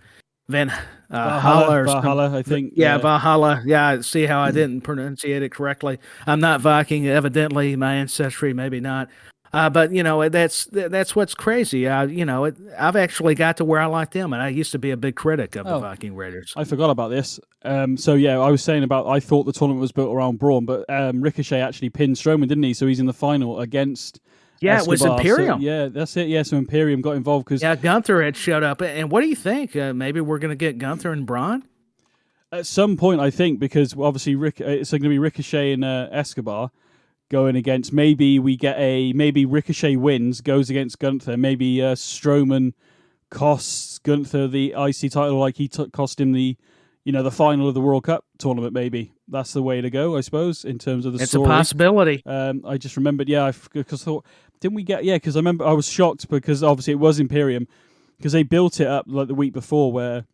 Valhalla, I think. Yeah, Valhalla. Yeah, see how I didn't pronunciate it correctly. I'm not Viking, evidently. My ancestry, maybe not. But that's what's crazy. I've actually got to where I like them, and I used to be a big critic of the Viking Raiders. I forgot about this. So yeah, I was saying I thought the tournament was built around Braun, but Ricochet actually pinned Strowman, didn't he? So he's in the final against. Yeah, Escobar. It was Imperium. So, yeah, that's it. Yeah, so Imperium got involved because Gunther had showed up. And what do you think? Maybe we're going to get Gunther and Braun at some point. I think because obviously it's going to be Ricochet and Escobar going against. Maybe we get maybe Ricochet wins, goes against Gunther. Maybe Strowman costs Gunther the IC title, like he cost him the final of the World Cup tournament. Maybe that's the way to go, I suppose, in terms of the story. It's a possibility. I just remembered, because I thought, didn't we get, because I remember I was shocked because obviously it was Imperium, because they built it up like the week before where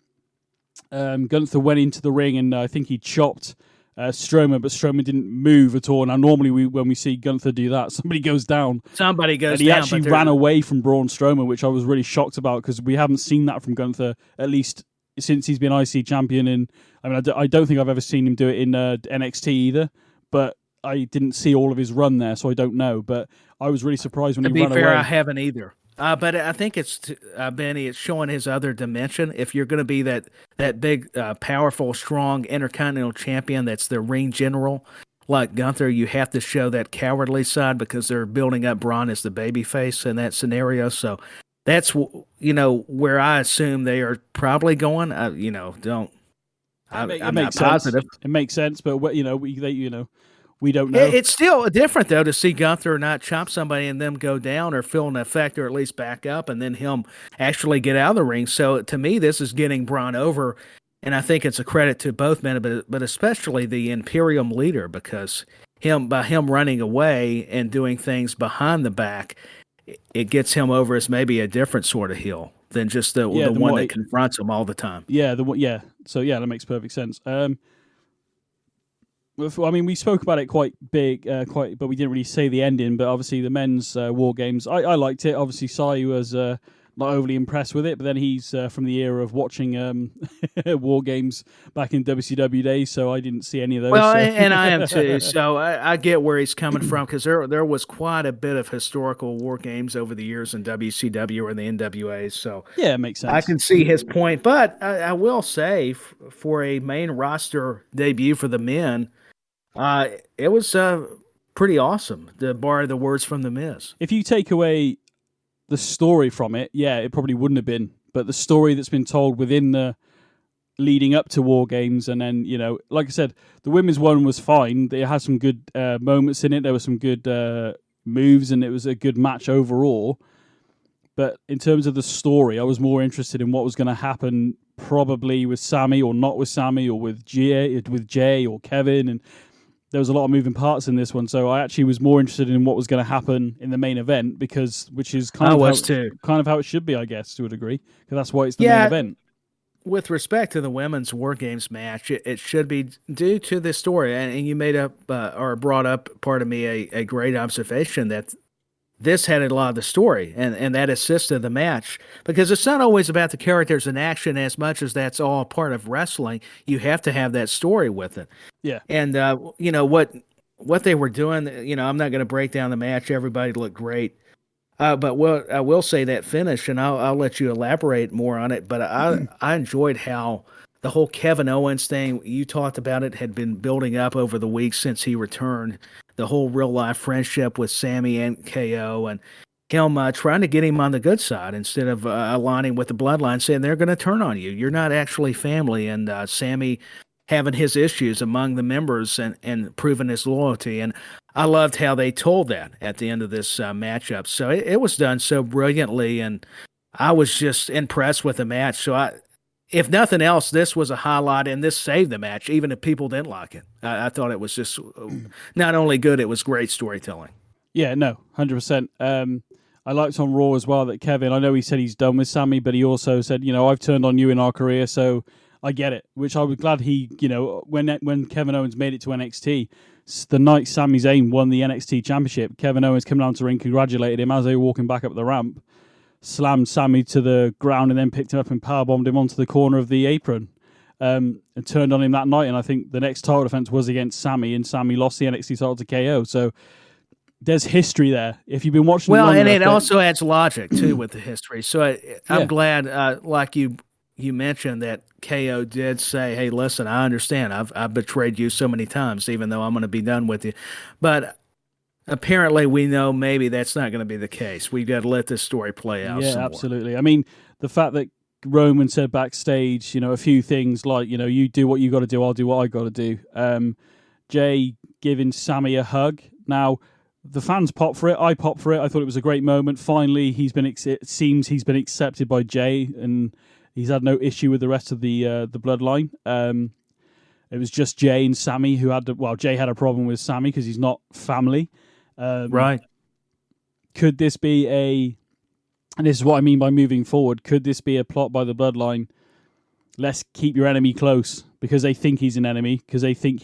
Gunther went into the ring and I think he chopped Strowman, but Strowman didn't move at all. Now, normally when we see Gunther do that, somebody goes down. And he actually ran away from Braun Strowman, which I was really shocked about because we haven't seen that from Gunther, at least since he's been IC champion. And I mean, I don't think I've ever seen him do it in NXT either, but I didn't see all of his run there, so I don't know. But I was really surprised when he ran away. To be fair, I haven't either. But I think it's BenNy. It's showing his other dimension. If you're going to be that big, powerful, strong intercontinental champion, that's the ring general like Gunther, you have to show that cowardly side because they're building up Braun as the babyface in that scenario. So that's where I assume they are probably going. I'm not positive. It makes sense, but we don't know. It's still different, though, to see Gunther not chop somebody and them go down or feel an effect or at least back up and then him actually get out of the ring. So to me, this is getting Braun over, and I think it's a credit to both men, but especially the Imperium leader, because by him running away and doing things behind the back, it gets him over as maybe a different sort of heel than just the one that confronts him all the time. So that makes perfect sense. We spoke about it quite big, but we didn't really say the ending. But obviously, the men's War Games, I liked it. Obviously, Sai was not overly impressed with it, but then he's from the era of watching War Games back in WCW days, so I didn't see any of those. Well, and I am too, so I get where he's coming from, because there was quite a bit of historical War Games over the years in WCW or the NWA, so yeah, it makes sense. I can see his point, but I will say, for a main roster debut for the men, it was pretty awesome, to borrow the words from The Miz. If you take away the story from it, it probably wouldn't have been. But the story that's been told within the leading up to War Games, and then, like I said, the women's one was fine. It had some good moments in it. There were some good moves, and it was a good match overall. But in terms of the story, I was more interested in what was going to happen, probably with Sammy or not with Sammy, or with Jay or Kevin, and there was a lot of moving parts in this one, so I actually was more interested in what was going to happen in the main event, which is kind of how it should be, I guess, to a degree, because that's why it's the main event. With respect to the women's War Games match, it should be due to the story, and you made up or brought up, pardon me, a great observation that this had a lot of the story, and that assisted the match, because it's not always about the characters in action as much as that's all part of wrestling. You have to have that story with it. Yeah. And, what they were doing, I'm not going to break down the match. Everybody looked great. But I will say that finish, and I'll let you elaborate more on it, but I enjoyed how the whole Kevin Owens thing, you talked about it, had been building up over the weeks since he returned. The whole real-life friendship with Sammy and KO, and him trying to get him on the good side instead of aligning with the bloodline, saying they're going to turn on you. You're not actually family, and Sammy having his issues among the members and proving his loyalty. And I loved how they told that at the end of this matchup. So it was done so brilliantly, and I was just impressed with the match. So if nothing else, this was a highlight, and this saved the match, even if people didn't like it. I thought it was just not only good, it was great storytelling. Yeah, no, 100%. I liked on Raw as well that Kevin, I know he said he's done with Sammy, but he also said, I've turned on you in our career, so I get it, which I was glad he, when Kevin Owens made it to NXT, the night Sami Zayn won the NXT Championship, Kevin Owens came down to the ring, congratulated him as they were walking back up the ramp, slammed Sammy to the ground, and then picked him up and powerbombed him onto the corner of the apron, and turned on him that night. And I think the next title defense was against Sammy, and Sammy lost the NXT title to KO. So there's history there. If you've been watching, and it also adds logic too with the history. So I'm glad, like you mentioned, that KO did say, "Hey, listen, I understand. I've betrayed you so many times, even though I'm going to be done with you." But apparently, we know maybe that's not going to be the case. We've got to let this story play out. Yeah, absolutely. More. I mean, the fact that Roman said backstage, a few things like, you do what you got to do, I'll do what I got to do. Jay giving Sammy a hug. Now, the fans pop for it. I pop for it. I thought it was a great moment. Finally, it seems he's been accepted by Jay, and he's had no issue with the rest of the bloodline. It was just Jay and Sammy who Jay had a problem with Sammy because he's not family. Right. Could this be and this is what I mean by moving forward, could this be a plot by the bloodline? Let's keep your enemy close because they think he's an enemy, because they think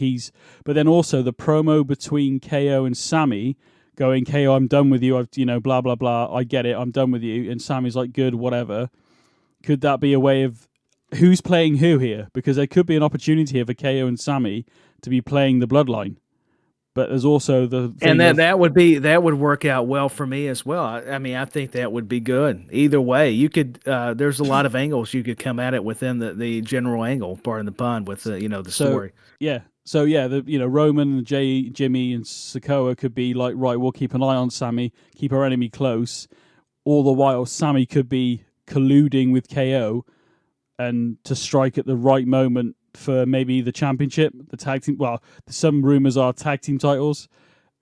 but then also the promo between KO and Sammy going, KO, I'm done with you. I've, blah, blah, blah. I get it. I'm done with you. And Sammy's like, good, whatever. Could that be a way of who's playing who here? Because there could be an opportunity here for KO and Sammy to be playing the bloodline. But there's also the thing and then that would work out well for me as well. I mean, I think that would be good either way. You could there's a lot of angles you could come at it within the general angle, pardon the pun, with the story. Yeah. So yeah, Roman, Jimmy, and Sikoa could be like, right, we'll keep an eye on Sammy, keep our enemy close. All the while, Sammy could be colluding with KO, and to strike at the right moment for maybe the championship, the tag team. Well, some rumors are tag team titles.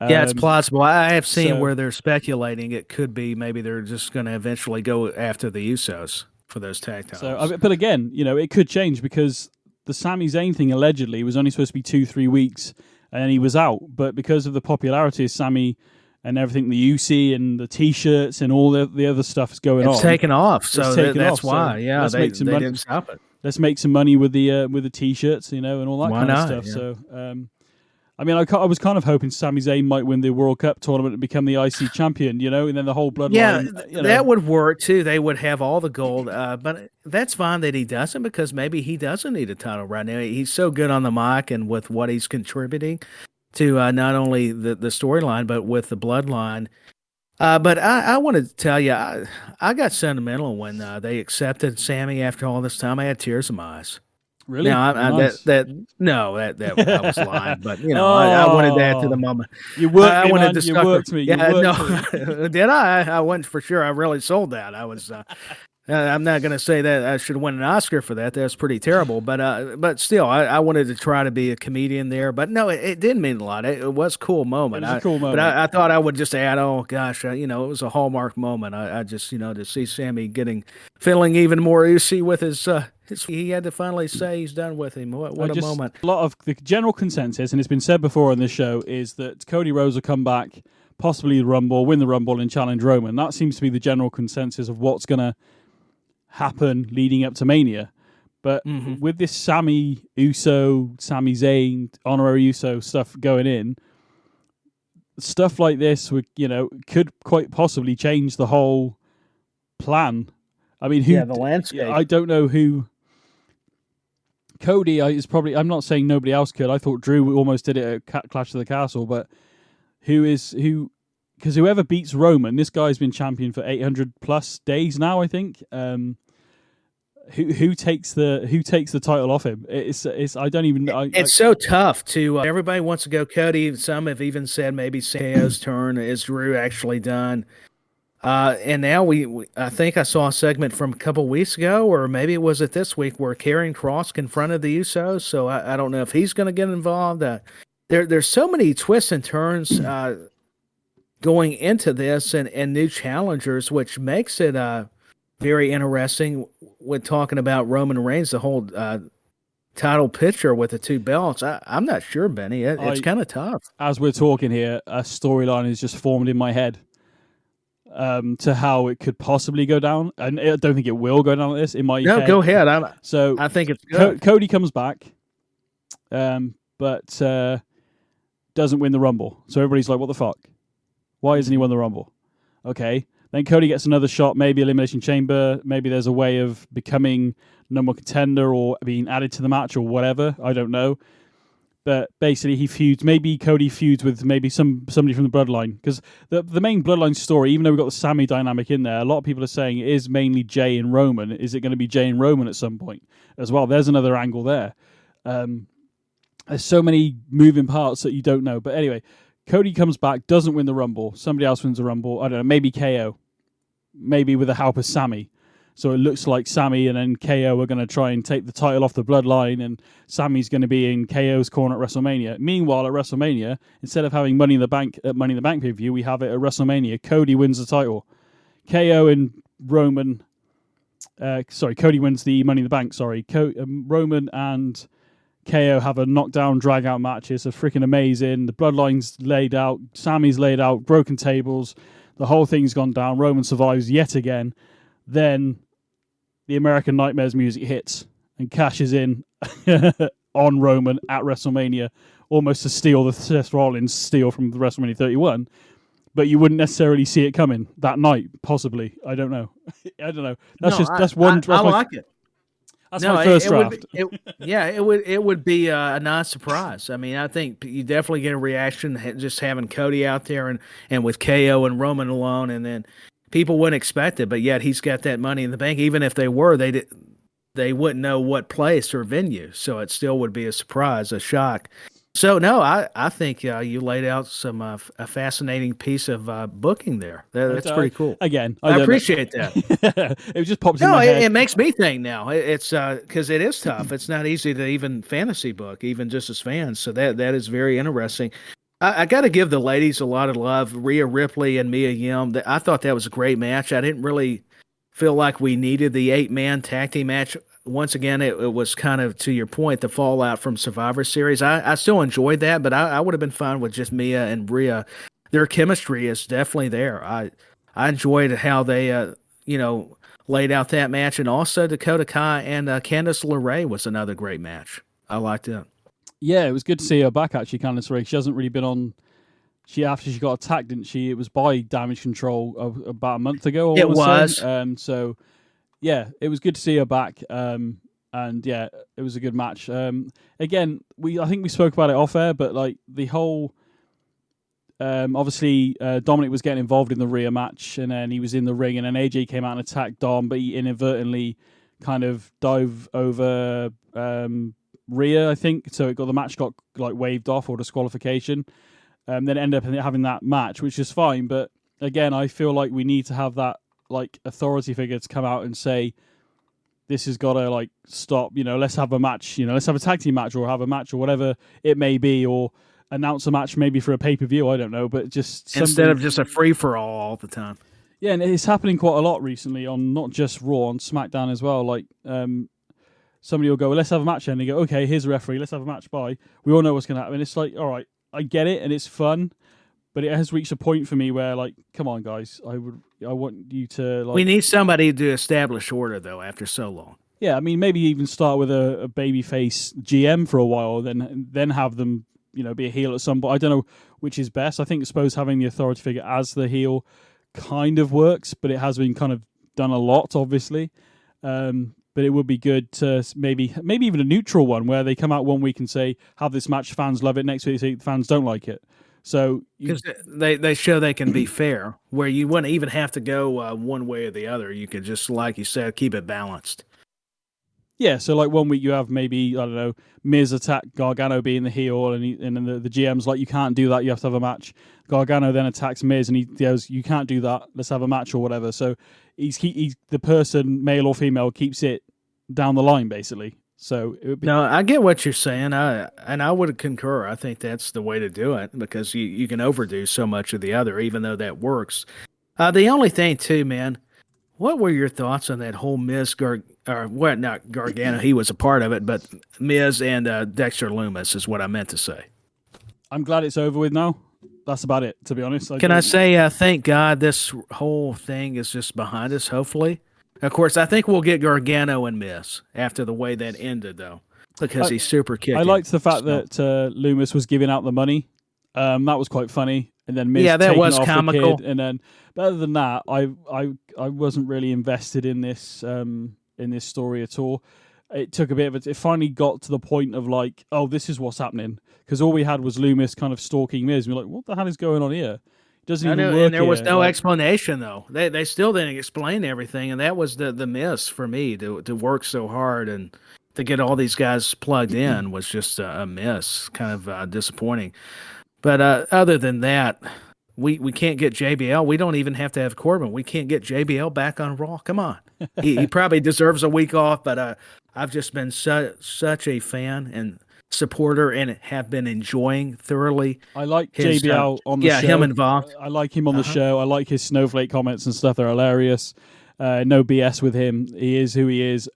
Yeah, it's plausible. I have seen where they're speculating it could be maybe they're just going to eventually go after the Usos for those tag titles. But again, it could change because the Sami Zayn thing allegedly was only supposed to be 2-3 weeks, and he was out. But because of the popularity of Sami and everything, the UC and the T-shirts and all the other stuff is going on, it's taken off. So that's why. Yeah, they didn't stop it. Let's make some money with the T-shirts, and all that kind of stuff. Yeah. So, I mean, I was kind of hoping Sami Zayn might win the World Cup tournament and become the IC champion, and then the whole bloodline. Yeah, that would work too. They would have all the gold, but that's fine that he doesn't, because maybe he doesn't need a title right now. He's so good on the mic and with what he's contributing to not only the storyline but with the bloodline. But I wanted to tell you, I got sentimental when they accepted Sammy after all this time. I had tears in my eyes. Really? Now, nice. that I was lying, but I wanted that to the moment. You worked me, man. You worked me. Did I? I wasn't for sure. I really sold that. I was. I'm not going to say that I should win an Oscar for that. That's pretty terrible. But still, I wanted to try to be a comedian there. But no, it didn't mean a lot. It was a cool moment. It was a cool moment. But I thought I would just add, oh gosh, it was a hallmark moment. I just, to see Sammy feeling even more easy with his. He had to finally say he's done with him. What a moment. A lot of the general consensus, and it's been said before on this show, is that Cody Rhodes will come back, possibly the Rumble, win the Rumble, and challenge Roman. That seems to be the general consensus of what's going to happen leading up to Mania. But with this Sami Zayn, honorary Uso stuff going in, stuff like this would, could quite possibly change the whole plan. I mean, the landscape. I don't know who. Cody is probably. I'm not saying nobody else could. I thought Drew almost did it at Clash of the Castle, but who? Because whoever beats Roman, this guy's been champion for 800 plus days now, I think. Who takes the title off him? It's I don't even. It's so tough to. Everybody wants to go Cody. Some have even said maybe KO's turn. Is Drew actually done? And now I think I saw a segment from a couple weeks ago, or maybe it was this week, where Karrion Kross confronted the Usos. So I don't know if he's going to get involved. There's so many twists and turns going into this, and new challengers, which makes it very interesting. With talking about Roman Reigns, the whole title picture with the two belts. I'm not sure, BenNy. It's kind of tough. As we're talking here, a storyline is just formed in my head. To how it could possibly go down, and I don't think it will go down like this. In my head. Go ahead. I think it's good. Cody comes back, but doesn't win the Rumble. So everybody's like, "What the fuck? Why isn't he won the Rumble?" Okay, then Cody gets another shot, maybe Elimination Chamber. Maybe there's a way of becoming number one contender or being added to the match or whatever. I don't know. But basically, he feuds. Maybe Cody feuds with maybe somebody from the Bloodline, because the main Bloodline story, even though we've got the Sami dynamic in there, a lot of people are saying it is mainly Jay and Roman. Is it going to be Jay and Roman at some point as well? There's another angle there. There's so many moving parts that you don't know. But anyway, Cody comes back, doesn't win the Rumble. Somebody else wins the Rumble. I don't know. Maybe KO. Maybe with the help of Sami. So it looks like Sami and then KO are going to try and take the title off the Bloodline, and Sami's going to be in KO's corner at WrestleMania. Meanwhile, at WrestleMania, instead of having Money in the Bank pay-per-view, we have it at WrestleMania. Cody wins the title. KO and Roman... Cody wins the Money in the Bank, Roman and KO have a knockdown, drag-out match. It's freaking amazing. The Bloodline's laid out. Sami's laid out. Broken tables. The whole thing's gone down. Roman survives yet again. Then the American Nightmares music hits and cashes in on Roman at WrestleMania, almost to steal the Seth Rollins steal from the WrestleMania 31. But you wouldn't necessarily see it coming that night, possibly. I don't know. That's one. I like it. That's my first draft. It would be a non-surprise. I mean, I think you definitely get a reaction just having Cody out there and with KO and Roman alone, and then people wouldn't expect it, but yet he's got that money in the bank. Even if they were, they wouldn't know what place or venue, so it still would be a surprise, a shock. So no, I think you laid out some a fascinating piece of booking there. That's pretty cool. Again, I appreciate that. It just pops in my head. It makes me think now. It's because it is tough. It's not easy to even fantasy book, even just as fans. So that is very interesting. I got to give the ladies a lot of love. Rhea Ripley and Mia Yim. I thought that was a great match. I didn't really feel like we needed the 8-man tag team match. Once again, it was kind of, to your point, the fallout from Survivor Series. I still enjoyed that, but I would have been fine with just Mia and Rhea. Their chemistry is definitely there. I enjoyed how they laid out that match, and also Dakota Kai and Candice LeRae was another great match. I liked it. Yeah, it was good to see her back, actually, Candice LeRae. She hasn't really been on. After she got attacked, didn't she? It was by Damage Control about a month ago. It was. So, yeah, it was good to see her back. And yeah, it was a good match. Again, I think we spoke about it off air, but like the whole, obviously Dominic was getting involved in the Rhea match, and then he was in the ring, and then AJ came out and attacked Dom, but he inadvertently kind of dove over Rhea, I think. So the match got like waved off or disqualification. Then it ended up having that match, which is fine. But again, I feel like we need to have that like authority figure to come out and say, this has got to like stop. Let's have a match. Let's have a tag team match, or have a match, or whatever it may be, or announce a match maybe for a pay-per-view. I don't know, but just instead of just a free-for-all all the time. Yeah, and it's happening quite a lot recently on not just Raw, on SmackDown as well. Like somebody will go, well, let's have a match, and they go, okay, here's a referee, let's have a match. Bye. We all know what's going to happen. It's like, all right, I get it, and it's fun, but it has reached a point for me where, like, come on, guys, I want you to like. We need somebody to establish order though after so long. Yeah, I mean, maybe even start with a babyface GM for a while, then have them, be a heel at some point. I don't know which is best. I suppose having the authority figure as the heel kind of works, but it has been kind of done a lot, obviously. But it would be good to maybe even a neutral one where they come out one week and say, have this match, fans love it. Next week, say fans don't like it. So because they show they can be fair, where you wouldn't even have to go one way or the other. You could just, like you said, keep it balanced. Yeah, so like one week you have maybe, I don't know, Miz attack Gargano being the heel, and then the GM's like, you can't do that, you have to have a match. Gargano then attacks Miz, and he goes, you can't do that, let's have a match or whatever. So he's the person, male or female, keeps it down the line, basically. So it would be... No, I get what you're saying, and I would concur. I think that's the way to do it, because you can overdo so much of the other, even though that works. The only thing, too, man, what were your thoughts on that whole Miz not Gargano, he was a part of it, but Miz and Dexter Lumis is what I meant to say. I'm glad it's over with now. That's about it, to be honest. Can I say thank God this whole thing is just behind us, hopefully? Of course, I think we'll get Gargano and Miz after the way that ended, though, because he's super kicking. I liked the fact that Lumis was giving out the money. That was quite funny. And then Miz that was comical. And then, but other than that, I wasn't really invested in this story at all. It took a bit of it. It finally got to the point of like, oh, this is what's happening, because all we had was Lumis kind of stalking Miz. We're like, what the hell is going on here? It doesn't even work. And there was no explanation though. They still didn't explain everything, and that was the miss for me to work so hard and to get all these guys plugged in was just a miss, kind of disappointing. But other than that, we can't get JBL. We don't even have to have Corbin. We can't get JBL back on Raw. Come on. He probably deserves a week off, but I've just been such a fan and supporter and have been enjoying thoroughly. I like JBL on the show. Yeah, him involved. I like him on the show. I like his snowflake comments and stuff. They're hilarious. No BS with him. He is who he is.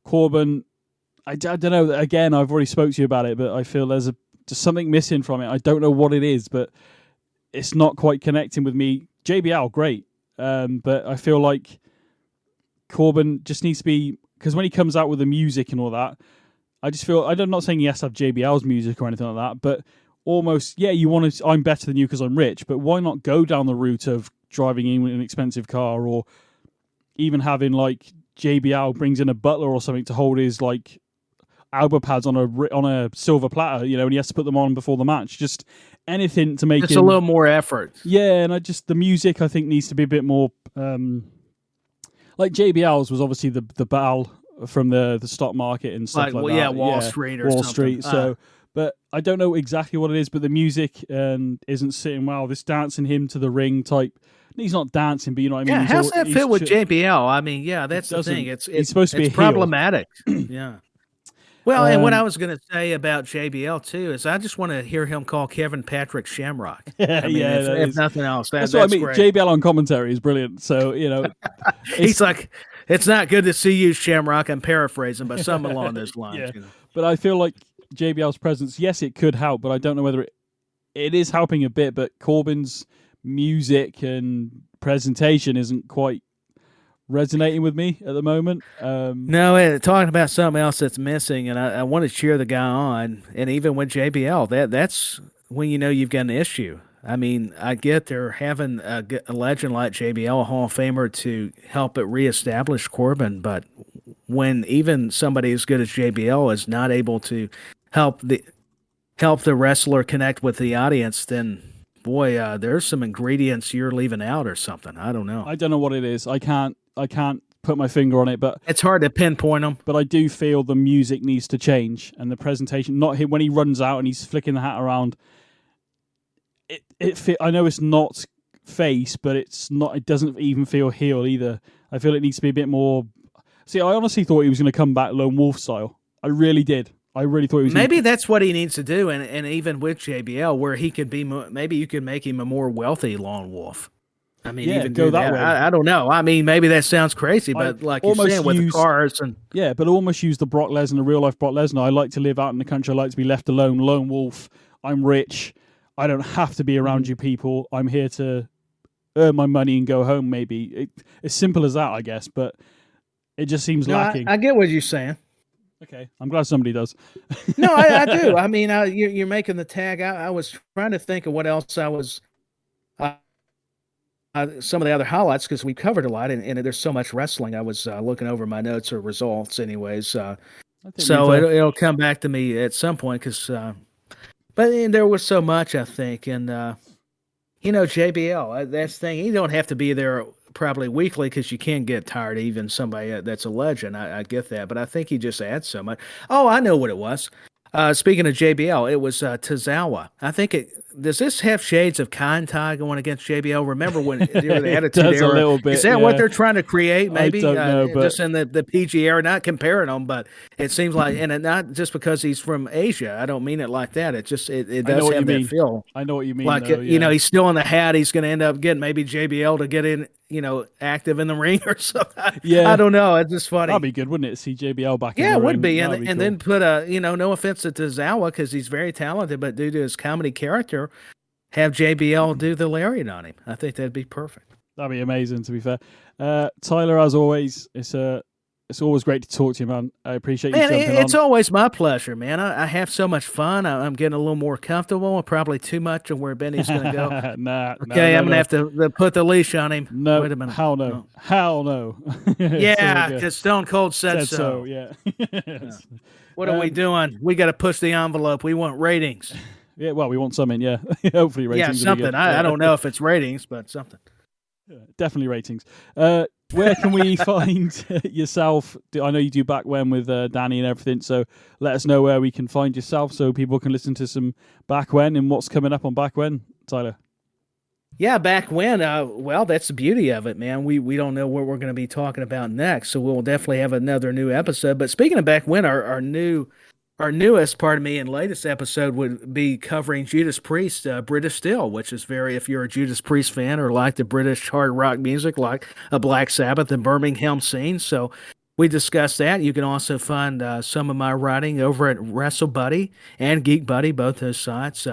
Corbin, I don't know. Again, I've already spoke to you about it, but I feel there's just something missing from it. I don't know what it is, but it's not quite connecting with me. JBL, great. But I feel like Corbin just needs to be, because when he comes out with the music and all that, I just feel, I'm not saying he has to have JBL's music or anything like that, but almost, yeah, you want to, I'm better than you because I'm rich, but why not go down the route of driving in an expensive car, or even having like JBL brings in a butler or something to hold his like elbow pads on a silver platter, and he has to put them on before the match. Just anything to make it's a little more effort. Yeah, and the music I think needs to be a bit more like JBL's was obviously the bell from the stock market and stuff like that. Yeah, Wall Street or Wall something. Street. So, but I don't know exactly what it is. But the music isn't sitting well. This dancing him to the ring type. He's not dancing, but you know what I mean. Yeah, how's that fit with JBL? I mean, yeah, that's the thing. It's supposed to be problematic. Yeah. Well, and what I was going to say about JBL too is I just want to hear him call Kevin Patrick Shamrock. If nothing else, that's what I mean. Great. JBL on commentary is brilliant. So he's like, "It's not good to see you, Shamrock." I'm paraphrasing, but something along those lines. Yeah. But I feel like JBL's presence, yes, it could help, but I don't know whether it is helping a bit. But Corbin's music and presentation isn't quite resonating with me at the moment. No, talking about something else that's missing, and I want to cheer the guy on. And even with JBL, that's when you've got an issue. I mean, I get they're having a legend like JBL, a Hall of Famer, to help it reestablish Corbin, but when even somebody as good as JBL is not able to help the wrestler connect with the audience, then boy, there's some ingredients you're leaving out or something. I don't know. I don't know what it is. I can't put my finger on it, but it's hard to pinpoint them. But I do feel the music needs to change and the presentation. Not when he runs out and he's flicking the hat around. I know it's not face, but it's not. It doesn't even feel heel either. I feel it needs to be a bit more. See, I honestly thought he was going to come back Lone Wolf style. I really did. I really thought he was. Maybe that's what he needs to do, and even with JBL, where he could be. Maybe you could make him a more wealthy Lone Wolf. I mean, even go that way. I don't know. I mean, maybe that sounds crazy, but like you're saying with the cars and but almost use the Brock Lesnar, the real life Brock Lesnar. I like to live out in the country. I like to be left alone, lone wolf. I'm rich. I don't have to be around you people. I'm here to earn my money and go home. Maybe as simple as that, I guess. But it just seems lacking. I get what you're saying. Okay, I'm glad somebody does. No, I do. I mean, you're making the tag. I was trying to think of what else I was. Some of the other highlights, because we covered a lot, and there's so much wrestling. I was looking over my notes or results, anyways. So it'll come back to me at some point, but there was so much, I think, and JBL. That's the thing. You don't have to be there probably weekly because you can get tired of even somebody that's a legend. I get that, but I think he just adds so much. Oh, I know what it was. Speaking of JBL, it was Tozawa. I think does this have shades of Kantai going against JBL? Remember when the Attitude Era? A little bit, is that what they're trying to create? Maybe I don't know, but just in the PG era, not comparing them, but it seems like, and not just because he's from Asia. I don't mean it like that. It just it does have that feel. I know what you mean. Like though, he's still in the hat. He's going to end up getting maybe JBL to get in. Active in the ring or something. Yeah, I don't know. It's just funny. That'd be good, wouldn't it? See JBL back. Yeah, in the it would ring. be, That'd and cool. then put no offense to Tozawa because he's very talented, but due to his comedy character, have JBL do the lariat on him. I think that'd be perfect. That'd be amazing. To be fair, Tyler, as always, it's always great to talk to you, man. I appreciate you jumping on. It's always my pleasure, man. I have so much fun. I'm getting a little more comfortable. Probably too much of where BenNy's going to go. Okay, I'm going to have to put the leash on him. No, wait a minute. Hell no. Hell no. Yeah, because Stone Cold said so. Yeah. What are we doing? We got to push the envelope. We want ratings. Yeah, well, we want something, yeah. Hopefully ratings. Yeah, something. I don't know if it's ratings, but something. Yeah, definitely ratings. Where can we find yourself? I know you do Back When with Danny and everything, so let us know where we can find yourself so people can listen to some Back When and what's coming up on Back When, Tyler. Yeah, Back When. Well, that's the beauty of it, man. We don't know what we're going to be talking about next, so we'll definitely have another new episode. But speaking of Back When, our newest, and latest episode would be covering Judas Priest, British Steel, which is if you're a Judas Priest fan or like the British hard rock music, like a Black Sabbath and Birmingham scene. So we discussed that. You can also find some of my writing over at Wrestle Buddy and Geek Buddy, both those sites,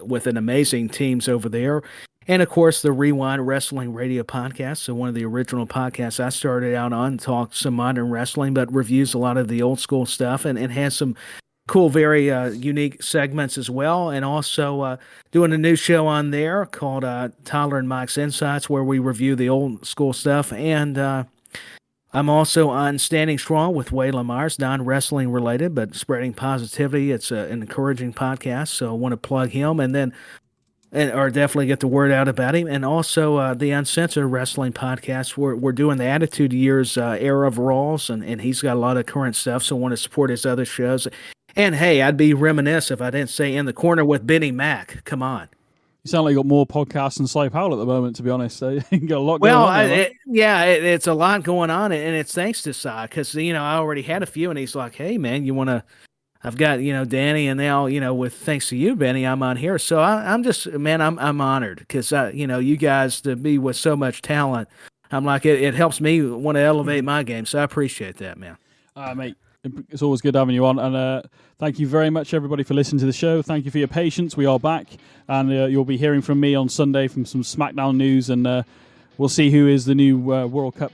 with an amazing teams over there. And, of course, the Rewind Wrestling Radio podcast. So one of the original podcasts I started out on, talks some modern wrestling, but reviews a lot of the old school stuff and has some cool, very unique segments as well. And also doing a new show on there called Tyler and Mike's Insights, where we review the old school stuff. And I'm also on Standing Strong with Waylon Myers, non-wrestling related, but spreading positivity. It's an encouraging podcast, so I want to plug him, or definitely get the word out about him. And also the Uncensored Wrestling podcast. We're doing the Attitude Years era of Raws, and he's got a lot of current stuff, so I want to support his other shows. And hey, I'd be remiss if I didn't say In the Corner with BenNny Mac. Come on. You sound like you got more podcasts than Sly Powell at the moment, to be honest. You got a lot going on. It's a lot going on, and it's thanks to Cy, because, I already had a few, and he's like, hey, man, you want to, I've got, Danny, and now, with thanks to you, BenNny, I'm on here. So I'm just, man, I'm honored, because, you guys, to be with so much talent, I'm like, it helps me want to elevate my game, so I appreciate that, man. Mate, it's always good having you on, and thank you very much, everybody, for listening to the show. Thank you for your patience. We are back, and you'll be hearing from me on Sunday from some Smackdown news, and we'll see who is the new World Cup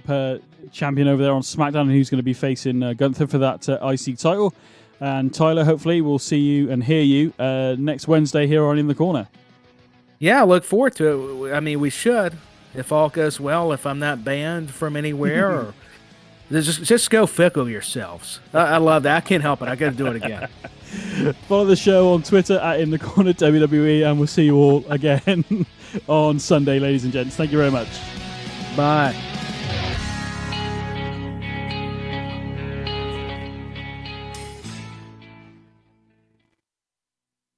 champion over there on Smackdown, and who's going to be facing Gunther for that IC title. And Tyler, hopefully we'll see you and hear you next Wednesday here on In the Corner. Yeah, I look forward to it. I mean, we should, if all goes well, if I'm not banned from anywhere, or just go fickle yourselves. I love that. I can't help it. I got to do it again. Follow the show on Twitter at In the Corner WWE, and we'll see you all again on Sunday, ladies and gents. Thank you very much. Bye.